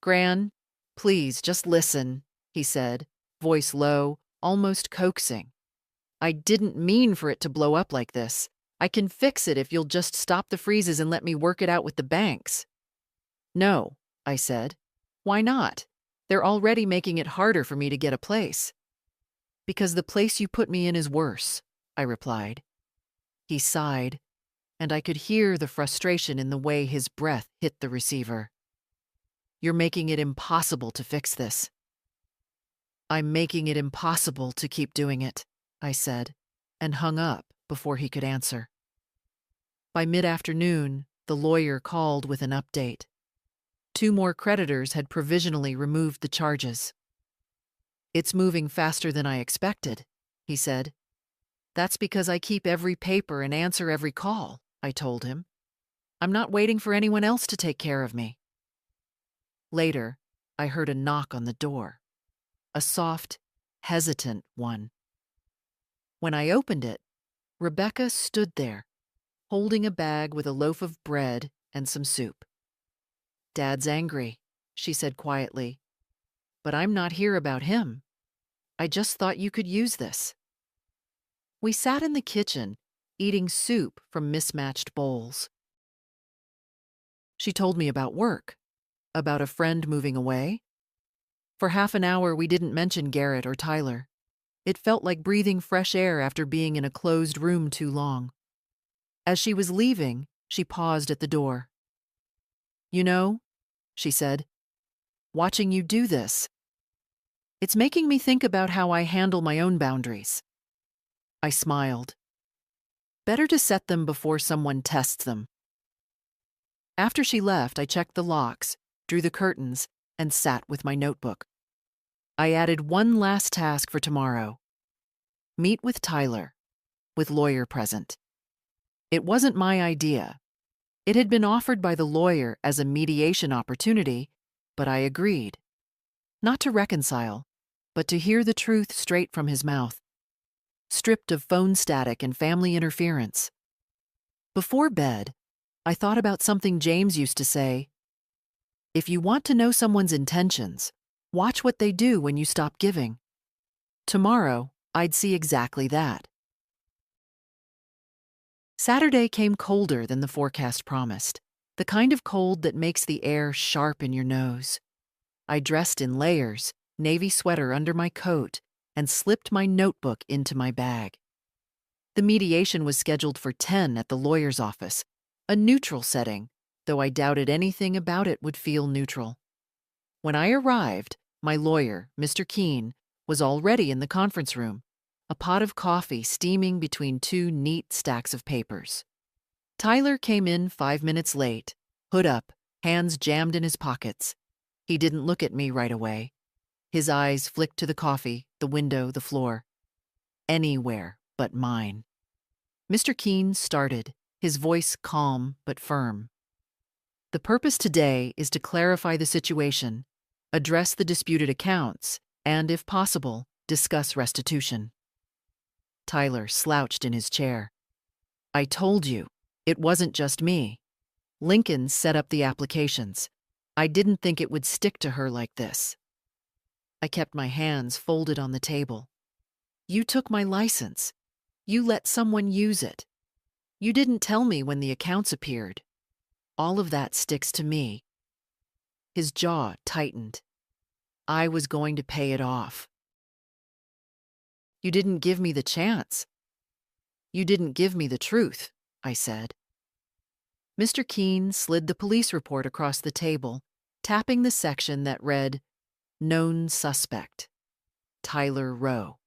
[SPEAKER 1] "Gran, please just listen," he said, voice low, almost coaxing. "I didn't mean for it to blow up like this. I can fix it if you'll just stop the freezes and let me work it out with the banks." "No," I said. "Why not? They're already making it harder for me to get a place." "Because the place you put me in is worse," I replied. He sighed, and I could hear the frustration in the way his breath hit the receiver. "You're making it impossible to fix this." "I'm making it impossible to keep doing it," I said, and hung up before he could answer. By mid-afternoon, the lawyer called with an update. 2 more creditors had provisionally removed the charges. "It's moving faster than I expected," he said. "That's because I keep every paper and answer every call," I told him. "I'm not waiting for anyone else to take care of me." Later, I heard a knock on the door, a soft, hesitant one. When I opened it, Rebecca stood there, holding a bag with a loaf of bread and some soup. "Dad's angry," she said quietly, "but I'm not here about him. I just thought you could use this." We sat in the kitchen, eating soup from mismatched bowls. She told me about work, about a friend moving away. For half an hour, we didn't mention Garrett or Tyler. It felt like breathing fresh air after being in a closed room too long. As she was leaving, she paused at the door. "You know," she said, "watching you do this, it's making me think about how I handle my own boundaries." I smiled. Better to set them before someone tests them. After she left, I checked the locks, drew the curtains, and sat with my notebook. I added one last task for tomorrow. Meet with Tyler, with lawyer present. It wasn't my idea. It had been offered by the lawyer as a mediation opportunity, but I agreed. Not to reconcile, but to hear the truth straight from his mouth, stripped of phone static and family interference. Before bed, I thought about something James used to say: "If you want to know someone's intentions, watch what they do when you stop giving." Tomorrow, I'd see exactly that. Saturday came colder than the forecast promised, the kind of cold that makes the air sharp in your nose. I dressed in layers, navy sweater under my coat, and slipped my notebook into my bag. The mediation was scheduled for 10 at the lawyer's office, a neutral setting, though I doubted anything about it would feel neutral. When I arrived, my lawyer, Mr. Keene, was already in the conference room, a pot of coffee steaming between two neat stacks of papers. Tyler came in 5 minutes late, hood up, hands jammed in his pockets. He didn't look at me right away. His eyes flicked to the coffee, the window, the floor. Anywhere but mine. Mr. Keene started, his voice calm but firm. "The purpose today is to clarify the situation, address the disputed accounts, and, if possible, discuss restitution." Tyler slouched in his chair. "I told you, it wasn't just me. Lincoln set up the applications. I didn't think it would stick to her like this." I kept my hands folded on the table. "You took my license. You let someone use it. You didn't tell me when the accounts appeared. All of that sticks to me." His jaw tightened. I was going to pay it off. "You didn't give me the chance. You didn't give me the truth," I said. Mr. Keene slid the police report across the table, tapping the section that read, "Known suspect, Tyler Rowe."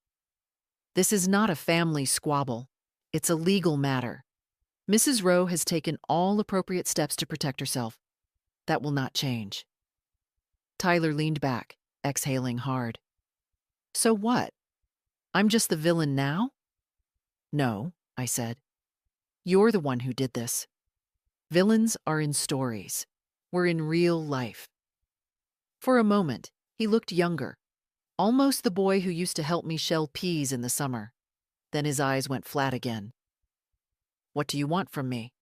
[SPEAKER 1] "This is not a family squabble. It's a legal matter. Mrs. Rowe has taken all appropriate steps to protect herself. That will not change." Tyler leaned back, exhaling hard. "So what? I'm just the villain now?" "No," I said. "You're the one who did this. Villains are in stories. We're in real life." For a moment, he looked younger, almost the boy who used to help me shell peas in the summer. Then his eyes went flat again. "What do you want from me?"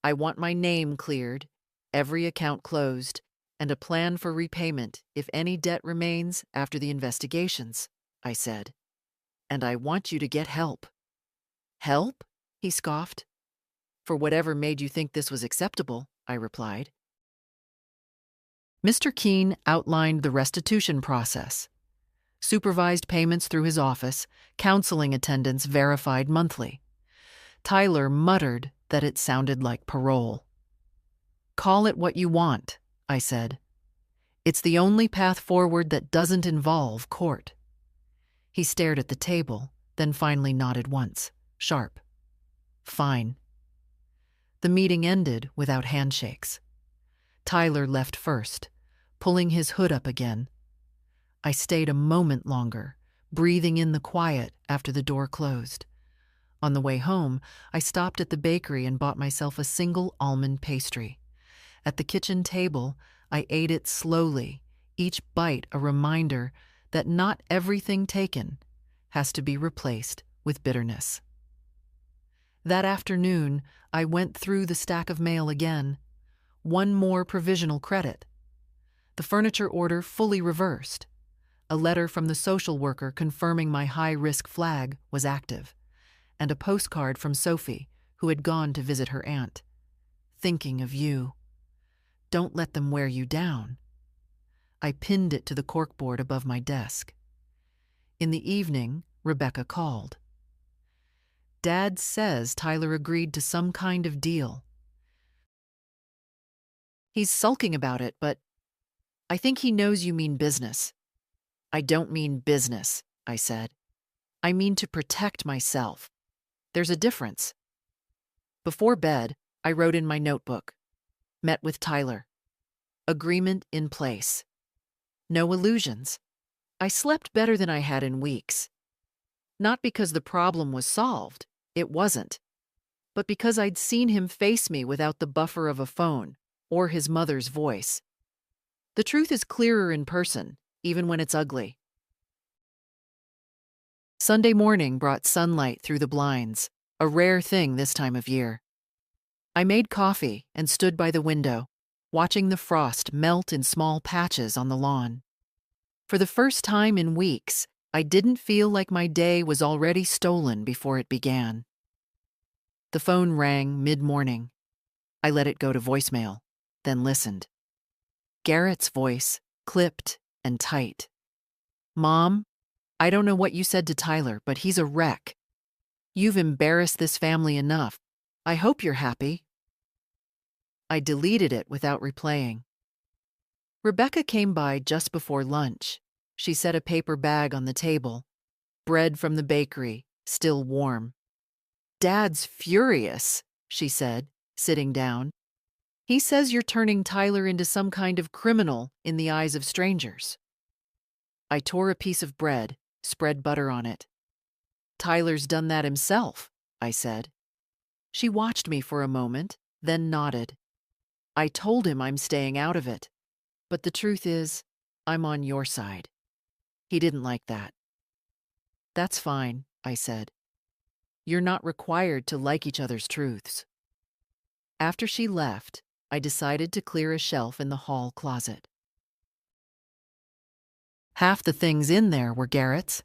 [SPEAKER 1] "I want my name cleared, every account closed, and a plan for repayment if any debt remains after the investigations," I said. "And I want you to get help." "Help?" he scoffed. "For whatever made you think this was acceptable," I replied. Mr. Keene outlined the restitution process. Supervised payments through his office, counseling attendance verified monthly. Tyler muttered that it sounded like parole. "Call it what you want," I said. "It's the only path forward that doesn't involve court." He stared at the table, then finally nodded once, sharp. "Fine." The meeting ended without handshakes. Tyler left first, pulling his hood up again. I stayed a moment longer, breathing in the quiet after the door closed. On the way home, I stopped at the bakery and bought myself a single almond pastry. At the kitchen table, I ate it slowly, each bite a reminder that not everything taken has to be replaced with bitterness. That afternoon, I went through the stack of mail again. One more provisional credit. The furniture order fully reversed. A letter from the social worker confirming my high-risk flag was active, and a postcard from Sophie, who had gone to visit her aunt. "Thinking of you." Don't let them wear you down. I pinned it to the corkboard above my desk. In the evening, Rebecca called. Dad says Tyler agreed to some kind of deal. He's sulking about it, but I think he knows you mean business. I don't mean business, I said. I mean to protect myself. There's a difference. Before bed, I wrote in my notebook. Met with Tyler. Agreement in place. No illusions. I slept better than I had in weeks. Not because the problem was solved. It wasn't. But because I'd seen him face me without the buffer of a phone or his mother's voice. The truth is clearer in person, even when it's ugly. Sunday morning brought sunlight through the blinds, a rare thing this time of year. I made coffee and stood by the window, watching the frost melt in small patches on the lawn. For the first time in weeks, I didn't feel like my day was already stolen before it began. The phone rang mid-morning. I let it go to voicemail, then listened. Garrett's voice, clipped and tight. Mom, I don't know what you said to Tyler, but he's a wreck. You've embarrassed this family enough. I hope you're happy. I deleted it without replaying. Rebecca came by just before lunch. She set a paper bag on the table. Bread from the bakery, still warm. Dad's furious, she said, sitting down. He says you're turning Tyler into some kind of criminal in the eyes of strangers. I tore a piece of bread, spread butter on it. Tyler's done that himself, I said. She watched me for a moment, then nodded. I told him I'm staying out of it. But the truth is, I'm on your side. He didn't like that. That's fine, I said. You're not required to like each other's truths. After she left, I decided to clear a shelf in the hall closet. Half the things in there were Garrett's,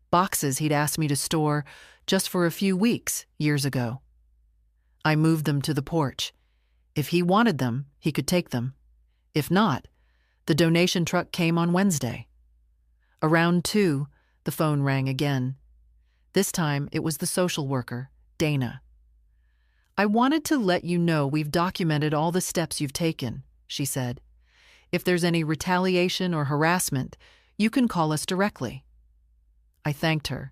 [SPEAKER 1] boxes he'd asked me to store just for a few weeks years ago. I moved them to the porch. If he wanted them, he could take them. If not, the donation truck came on Wednesday. Around 2, the phone rang again. This time, it was the social worker, Dana. I wanted to let you know we've documented all the steps you've taken, she said. If there's any retaliation or harassment, you can call us directly. I thanked her,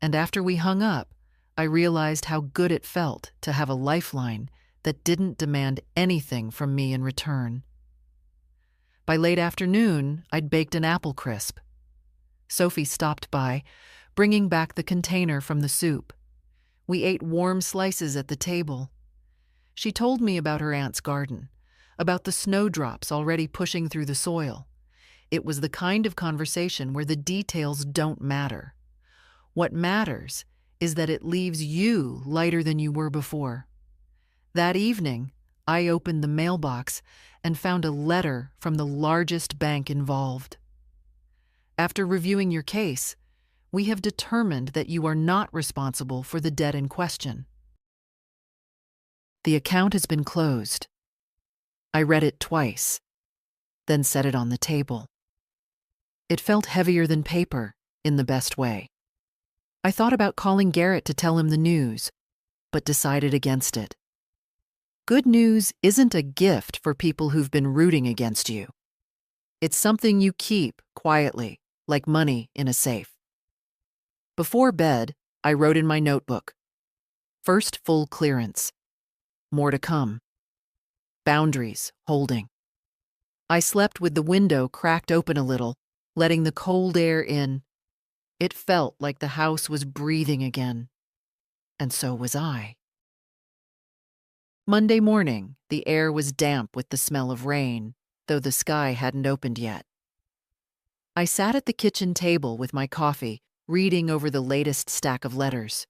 [SPEAKER 1] and after we hung up, I realized how good it felt to have a lifeline that didn't demand anything from me in return. By late afternoon, I'd baked an apple crisp. Sophie stopped by, bringing back the container from the soup. We ate warm slices at the table. She told me about her aunt's garden, about the snowdrops already pushing through the soil. It was the kind of conversation where the details don't matter. What matters is that it leaves you lighter than you were before. That evening, I opened the mailbox and found a letter from the largest bank involved. After reviewing your case, we have determined that you are not responsible for the debt in question. The account has been closed. I read it twice, then set it on the table. It felt heavier than paper, in the best way. I thought about calling Garrett to tell him the news, but decided against it. Good news isn't a gift for people who've been rooting against you. It's something you keep quietly, like money in a safe. Before bed, I wrote in my notebook. First full clearance. More to come. Boundaries holding. I slept with the window cracked open a little, letting the cold air in. It felt like the house was breathing again. And so was I. Monday morning, the air was damp with the smell of rain, though the sky hadn't opened yet. I sat at the kitchen table with my coffee, reading over the latest stack of letters.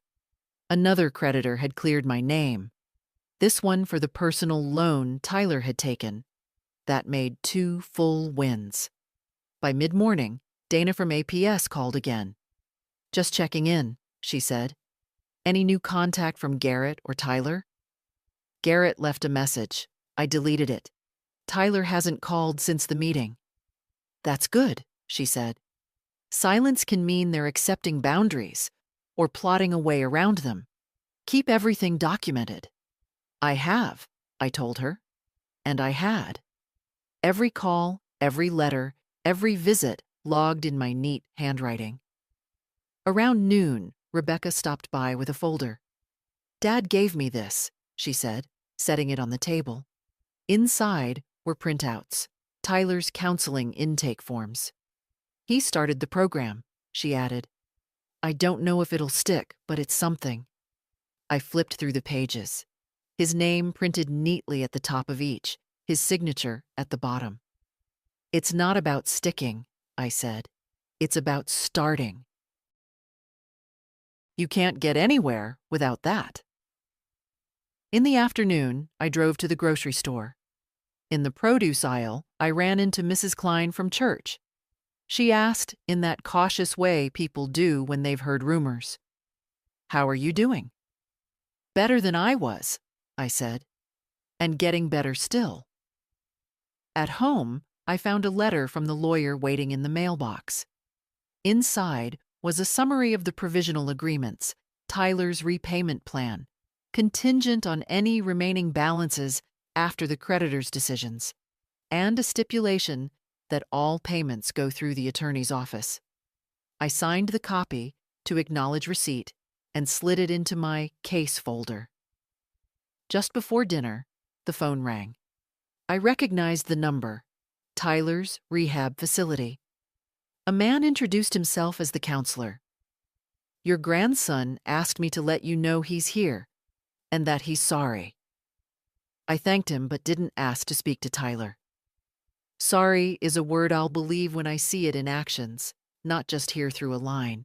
[SPEAKER 1] Another creditor had cleared my name. This one for the personal loan Tyler had taken. That made 2 full wins. By mid-morning, Dana from APS called again. Just checking in, she said. Any new contact from Garrett or Tyler? Garrett left a message. I deleted it. Tyler hasn't called since the meeting. That's good, she said. Silence can mean they're accepting boundaries or plotting a way around them. Keep everything documented. I have, I told her. And I had. Every call, every letter, every visit logged in my neat handwriting. Around noon, Rebecca stopped by with a folder. Dad gave me this, she said, setting it on the table. Inside were printouts, Tyler's counseling intake forms. He started the program, she added. I don't know if it'll stick, but it's something. I flipped through the pages. His name printed neatly at the top of each, his signature at the bottom. It's not about sticking, I said. It's about starting. You can't get anywhere without that. In the afternoon, I drove to the grocery store. In the produce aisle, I ran into Mrs. Klein from church. She asked in that cautious way people do when they've heard rumors. How are you doing? Better than I was, I said, and getting better still. At home, I found a letter from the lawyer waiting in the mailbox. Inside was a summary of the provisional agreements, Tyler's repayment plan, contingent on any remaining balances after the creditor's decisions, and a stipulation that all payments go through the attorney's office. I signed the copy to acknowledge receipt and slid it into my case folder. Just before dinner, the phone rang. I recognized the number, Tyler's rehab facility. A man introduced himself as the counselor. Your grandson asked me to let you know he's here and that he's sorry. I thanked him but didn't ask to speak to Tyler. Sorry is a word I'll believe when I see it in actions, not just hear through a line.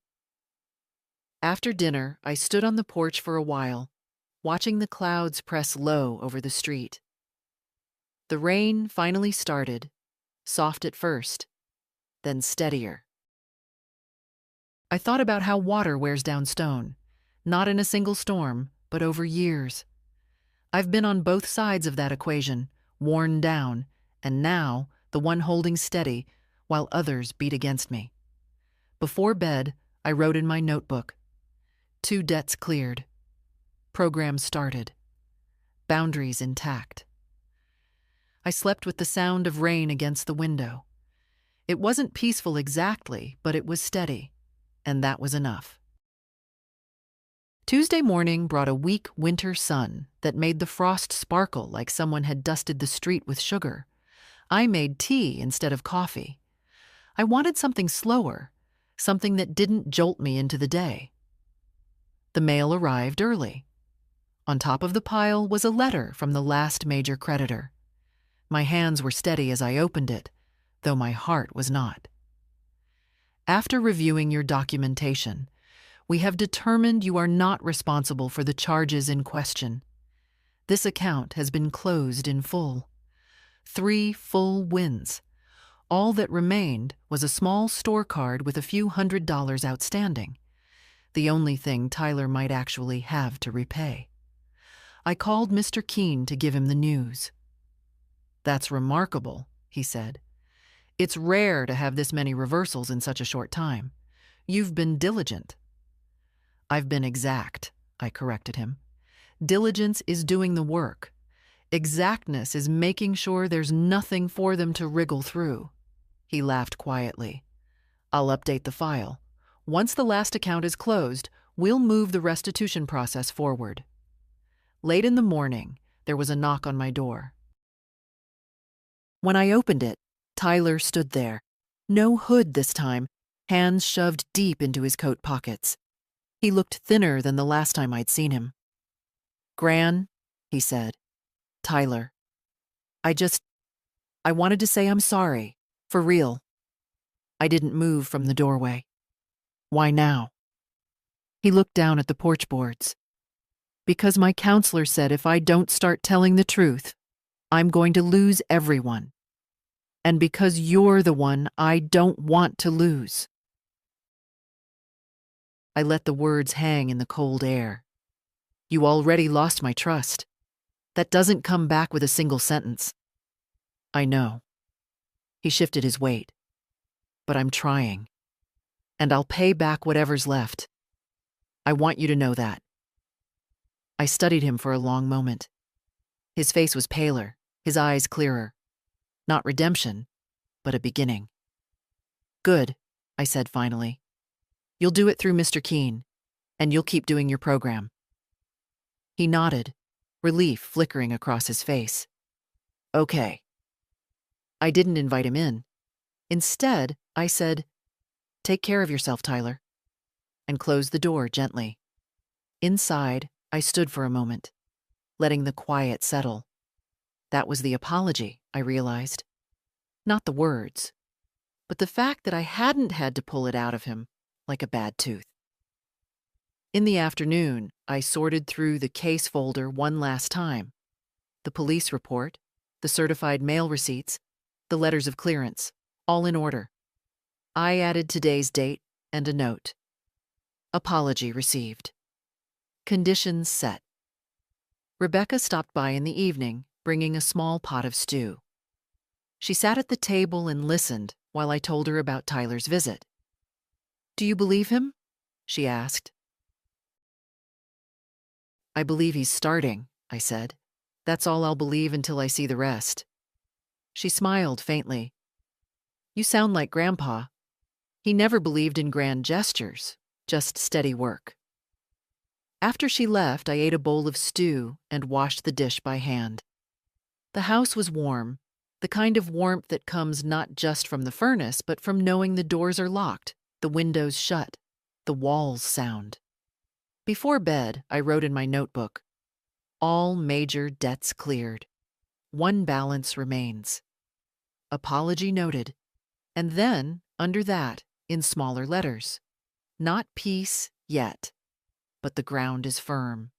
[SPEAKER 1] After dinner, I stood on the porch for a while, watching the clouds press low over the street. The rain finally started, soft at first, then steadier. I thought about how water wears down stone, not in a single storm, but over years. I've been on both sides of that equation, worn down, and now the one holding steady while others beat against me. Before bed, I wrote in my notebook, 2 debts cleared, program started, boundaries intact. I slept with the sound of rain against the window. It wasn't peaceful exactly, but it was steady, and that was enough. Tuesday morning brought a weak winter sun that made the frost sparkle like someone had dusted the street with sugar. I made tea instead of coffee. I wanted something slower, something that didn't jolt me into the day. The mail arrived early. On top of the pile was a letter from the last major creditor. My hands were steady as I opened it, though my heart was not. After reviewing your documentation, we have determined you are not responsible for the charges in question. This account has been closed in full. 3 full wins. All that remained was a small store card with a few $100s outstanding, the only thing Tyler might actually have to repay. I called Mr. Keene to give him the news. That's remarkable, he said. It's rare to have this many reversals in such a short time. You've been diligent. I've been exact, I corrected him. Diligence is doing the work. Exactness is making sure there's nothing for them to wriggle through. He laughed quietly. I'll update the file. Once the last account is closed, we'll move the restitution process forward. Late in the morning, there was a knock on my door. When I opened it, Tyler stood there. No hood this time, hands shoved deep into his coat pockets. He looked thinner than the last time I'd seen him. Gran, he said. Tyler. I wanted to say I'm sorry, for real. I didn't move from the doorway. Why now? He looked down at the porch boards. Because my counselor said if I don't start telling the truth, I'm going to lose everyone. And because you're the one I don't want to lose. I let the words hang in the cold air. You already lost my trust. That doesn't come back with a single sentence. I know. He shifted his weight. But I'm trying. And I'll pay back whatever's left. I want you to know that. I studied him for a long moment. His face was paler, his eyes clearer. Not redemption, but a beginning. Good, I said finally. You'll do it through Mr. Keene, and you'll keep doing your program. He nodded, relief flickering across his face. Okay. I didn't invite him in. Instead, I said, "Take care of yourself, Tyler," and closed the door gently. Inside, I stood for a moment, letting the quiet settle. That was the apology, I realized. Not the words, but the fact that I hadn't had to pull it out of him like a bad tooth. In the afternoon, I sorted through the case folder one last time. The police report, the certified mail receipts, the letters of clearance, all in order. I added today's date and a note. Apology received. Conditions set. Rebecca stopped by in the evening, bringing a small pot of stew. She sat at the table and listened while I told her about Tyler's visit. "Do you believe him?" she asked. "I believe he's starting," I said. "That's all I'll believe until I see the rest." She smiled faintly. "You sound like Grandpa. He never believed in grand gestures, just steady work." After she left, I ate a bowl of stew and washed the dish by hand. The house was warm, the kind of warmth that comes not just from the furnace, but from knowing the doors are locked, the windows shut, the walls sound. Before bed, I wrote in my notebook, "All major debts cleared. One balance remains. Apology noted." And then, under that, in smaller letters, "Not peace yet, but the ground is firm."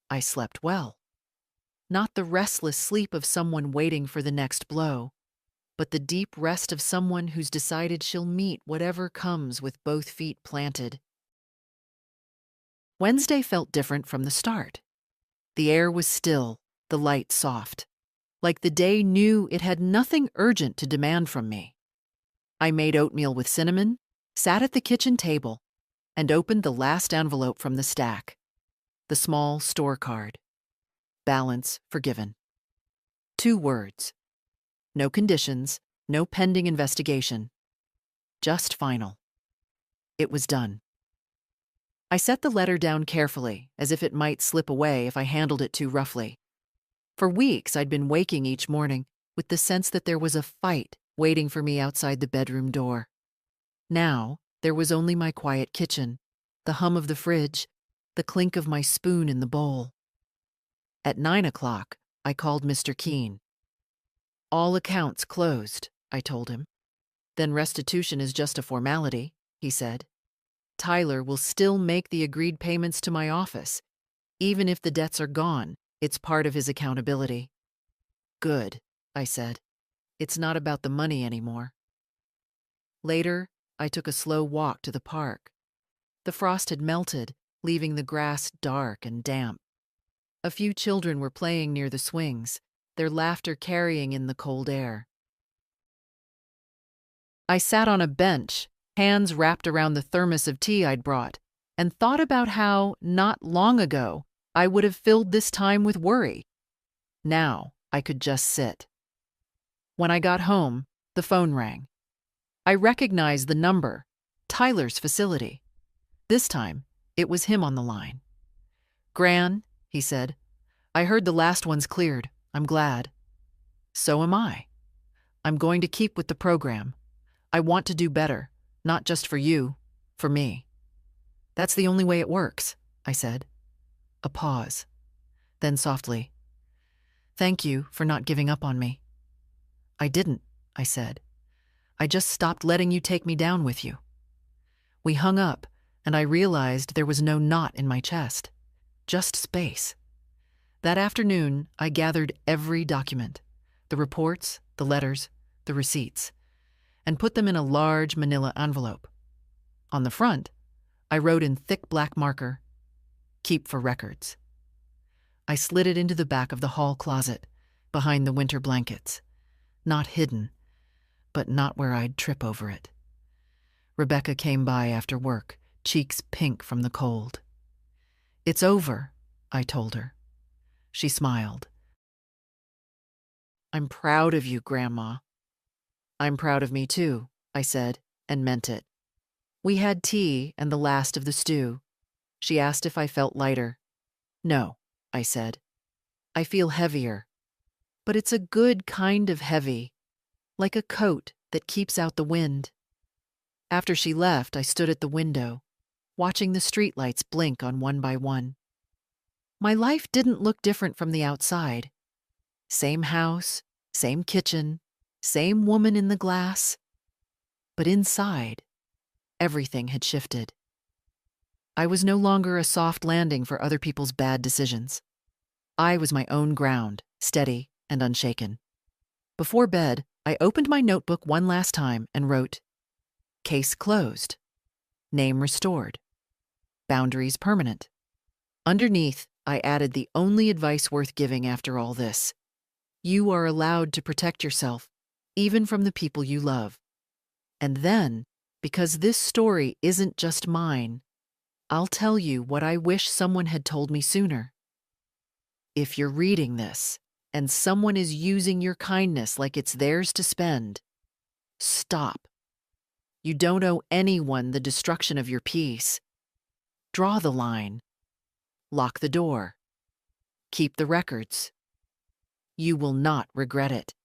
[SPEAKER 1] I slept well. Not the restless sleep of someone waiting for the next blow, but the deep rest of someone who's decided she'll meet whatever comes with both feet planted. Wednesday felt different from the start. The air was still, the light soft, like the day knew it had nothing urgent to demand from me. I made oatmeal with cinnamon, sat at the kitchen table, and opened the last envelope from the stack. The small store card. Balance forgiven. 2 words. No conditions, no pending investigation. Just final. It was done. I set the letter down carefully, as if it might slip away if I handled it too roughly. For weeks, I'd been waking each morning with the sense that there was a fight waiting for me outside the bedroom door. Now, there was only my quiet kitchen, the hum of the fridge, the clink of my spoon in the bowl. At 9 o'clock, I called Mr. Keene. "All accounts closed," I told him. "Then restitution is just a formality," he said. "Tyler will still make the agreed payments to my office. Even if the debts are gone, it's part of his accountability." "Good," I said. "It's not about the money anymore." Later, I took a slow walk to the park. The frost had melted, leaving the grass dark and damp. A few children were playing near the swings, their laughter carrying in the cold air. I sat on a bench, hands wrapped around the thermos of tea I'd brought, and thought about how, not long ago, I would have filled this time with worry. Now, I could just sit. When I got home, the phone rang. I recognized the number, Tyler's facility. This time, it was him on the line. "Gran," he said, "I heard the last one's cleared. I'm glad." "So am I. I'm going to keep with the program. I want to do better, not just for you, for me." "That's the only way it works," I said. A pause. Then softly, "Thank you for not giving up on me." "I didn't," I said. "I just stopped letting you take me down with you." We hung up, and I realized there was no knot in my chest, just space. That afternoon, I gathered every document, the reports, the letters, the receipts, and put them in a large manila envelope. On the front, I wrote in thick black marker, "Keep for records." I slid it into the back of the hall closet, behind the winter blankets. not hidden, but not where I'd trip over it. Rebecca came by after work, cheeks pink from the cold. "It's over," I told her. She smiled. "I'm proud of you, Grandma." "I'm proud of me too," I said, and meant it. We had tea and the last of the stew. She asked if I felt lighter. "No," I said. "I feel heavier. But it's a good kind of heavy, like a coat that keeps out the wind." After she left, I stood at the window, watching the streetlights blink on one by one. My life didn't look different from the outside. Same house, same kitchen, same woman in the glass. But inside, everything had shifted. I was no longer a soft landing for other people's bad decisions. I was my own ground, steady and unshaken. Before bed, I opened my notebook one last time and wrote, "Case closed. Name restored. Boundaries permanent." Underneath, I added the only advice worth giving after all this. You are allowed to protect yourself, even from the people you love. And then, because this story isn't just mine, I'll tell you what I wish someone had told me sooner. If you're reading this, and someone is using your kindness like it's theirs to spend, stop. You don't owe anyone the destruction of your peace. Draw the line. Lock the door. Keep the records. You will not regret it.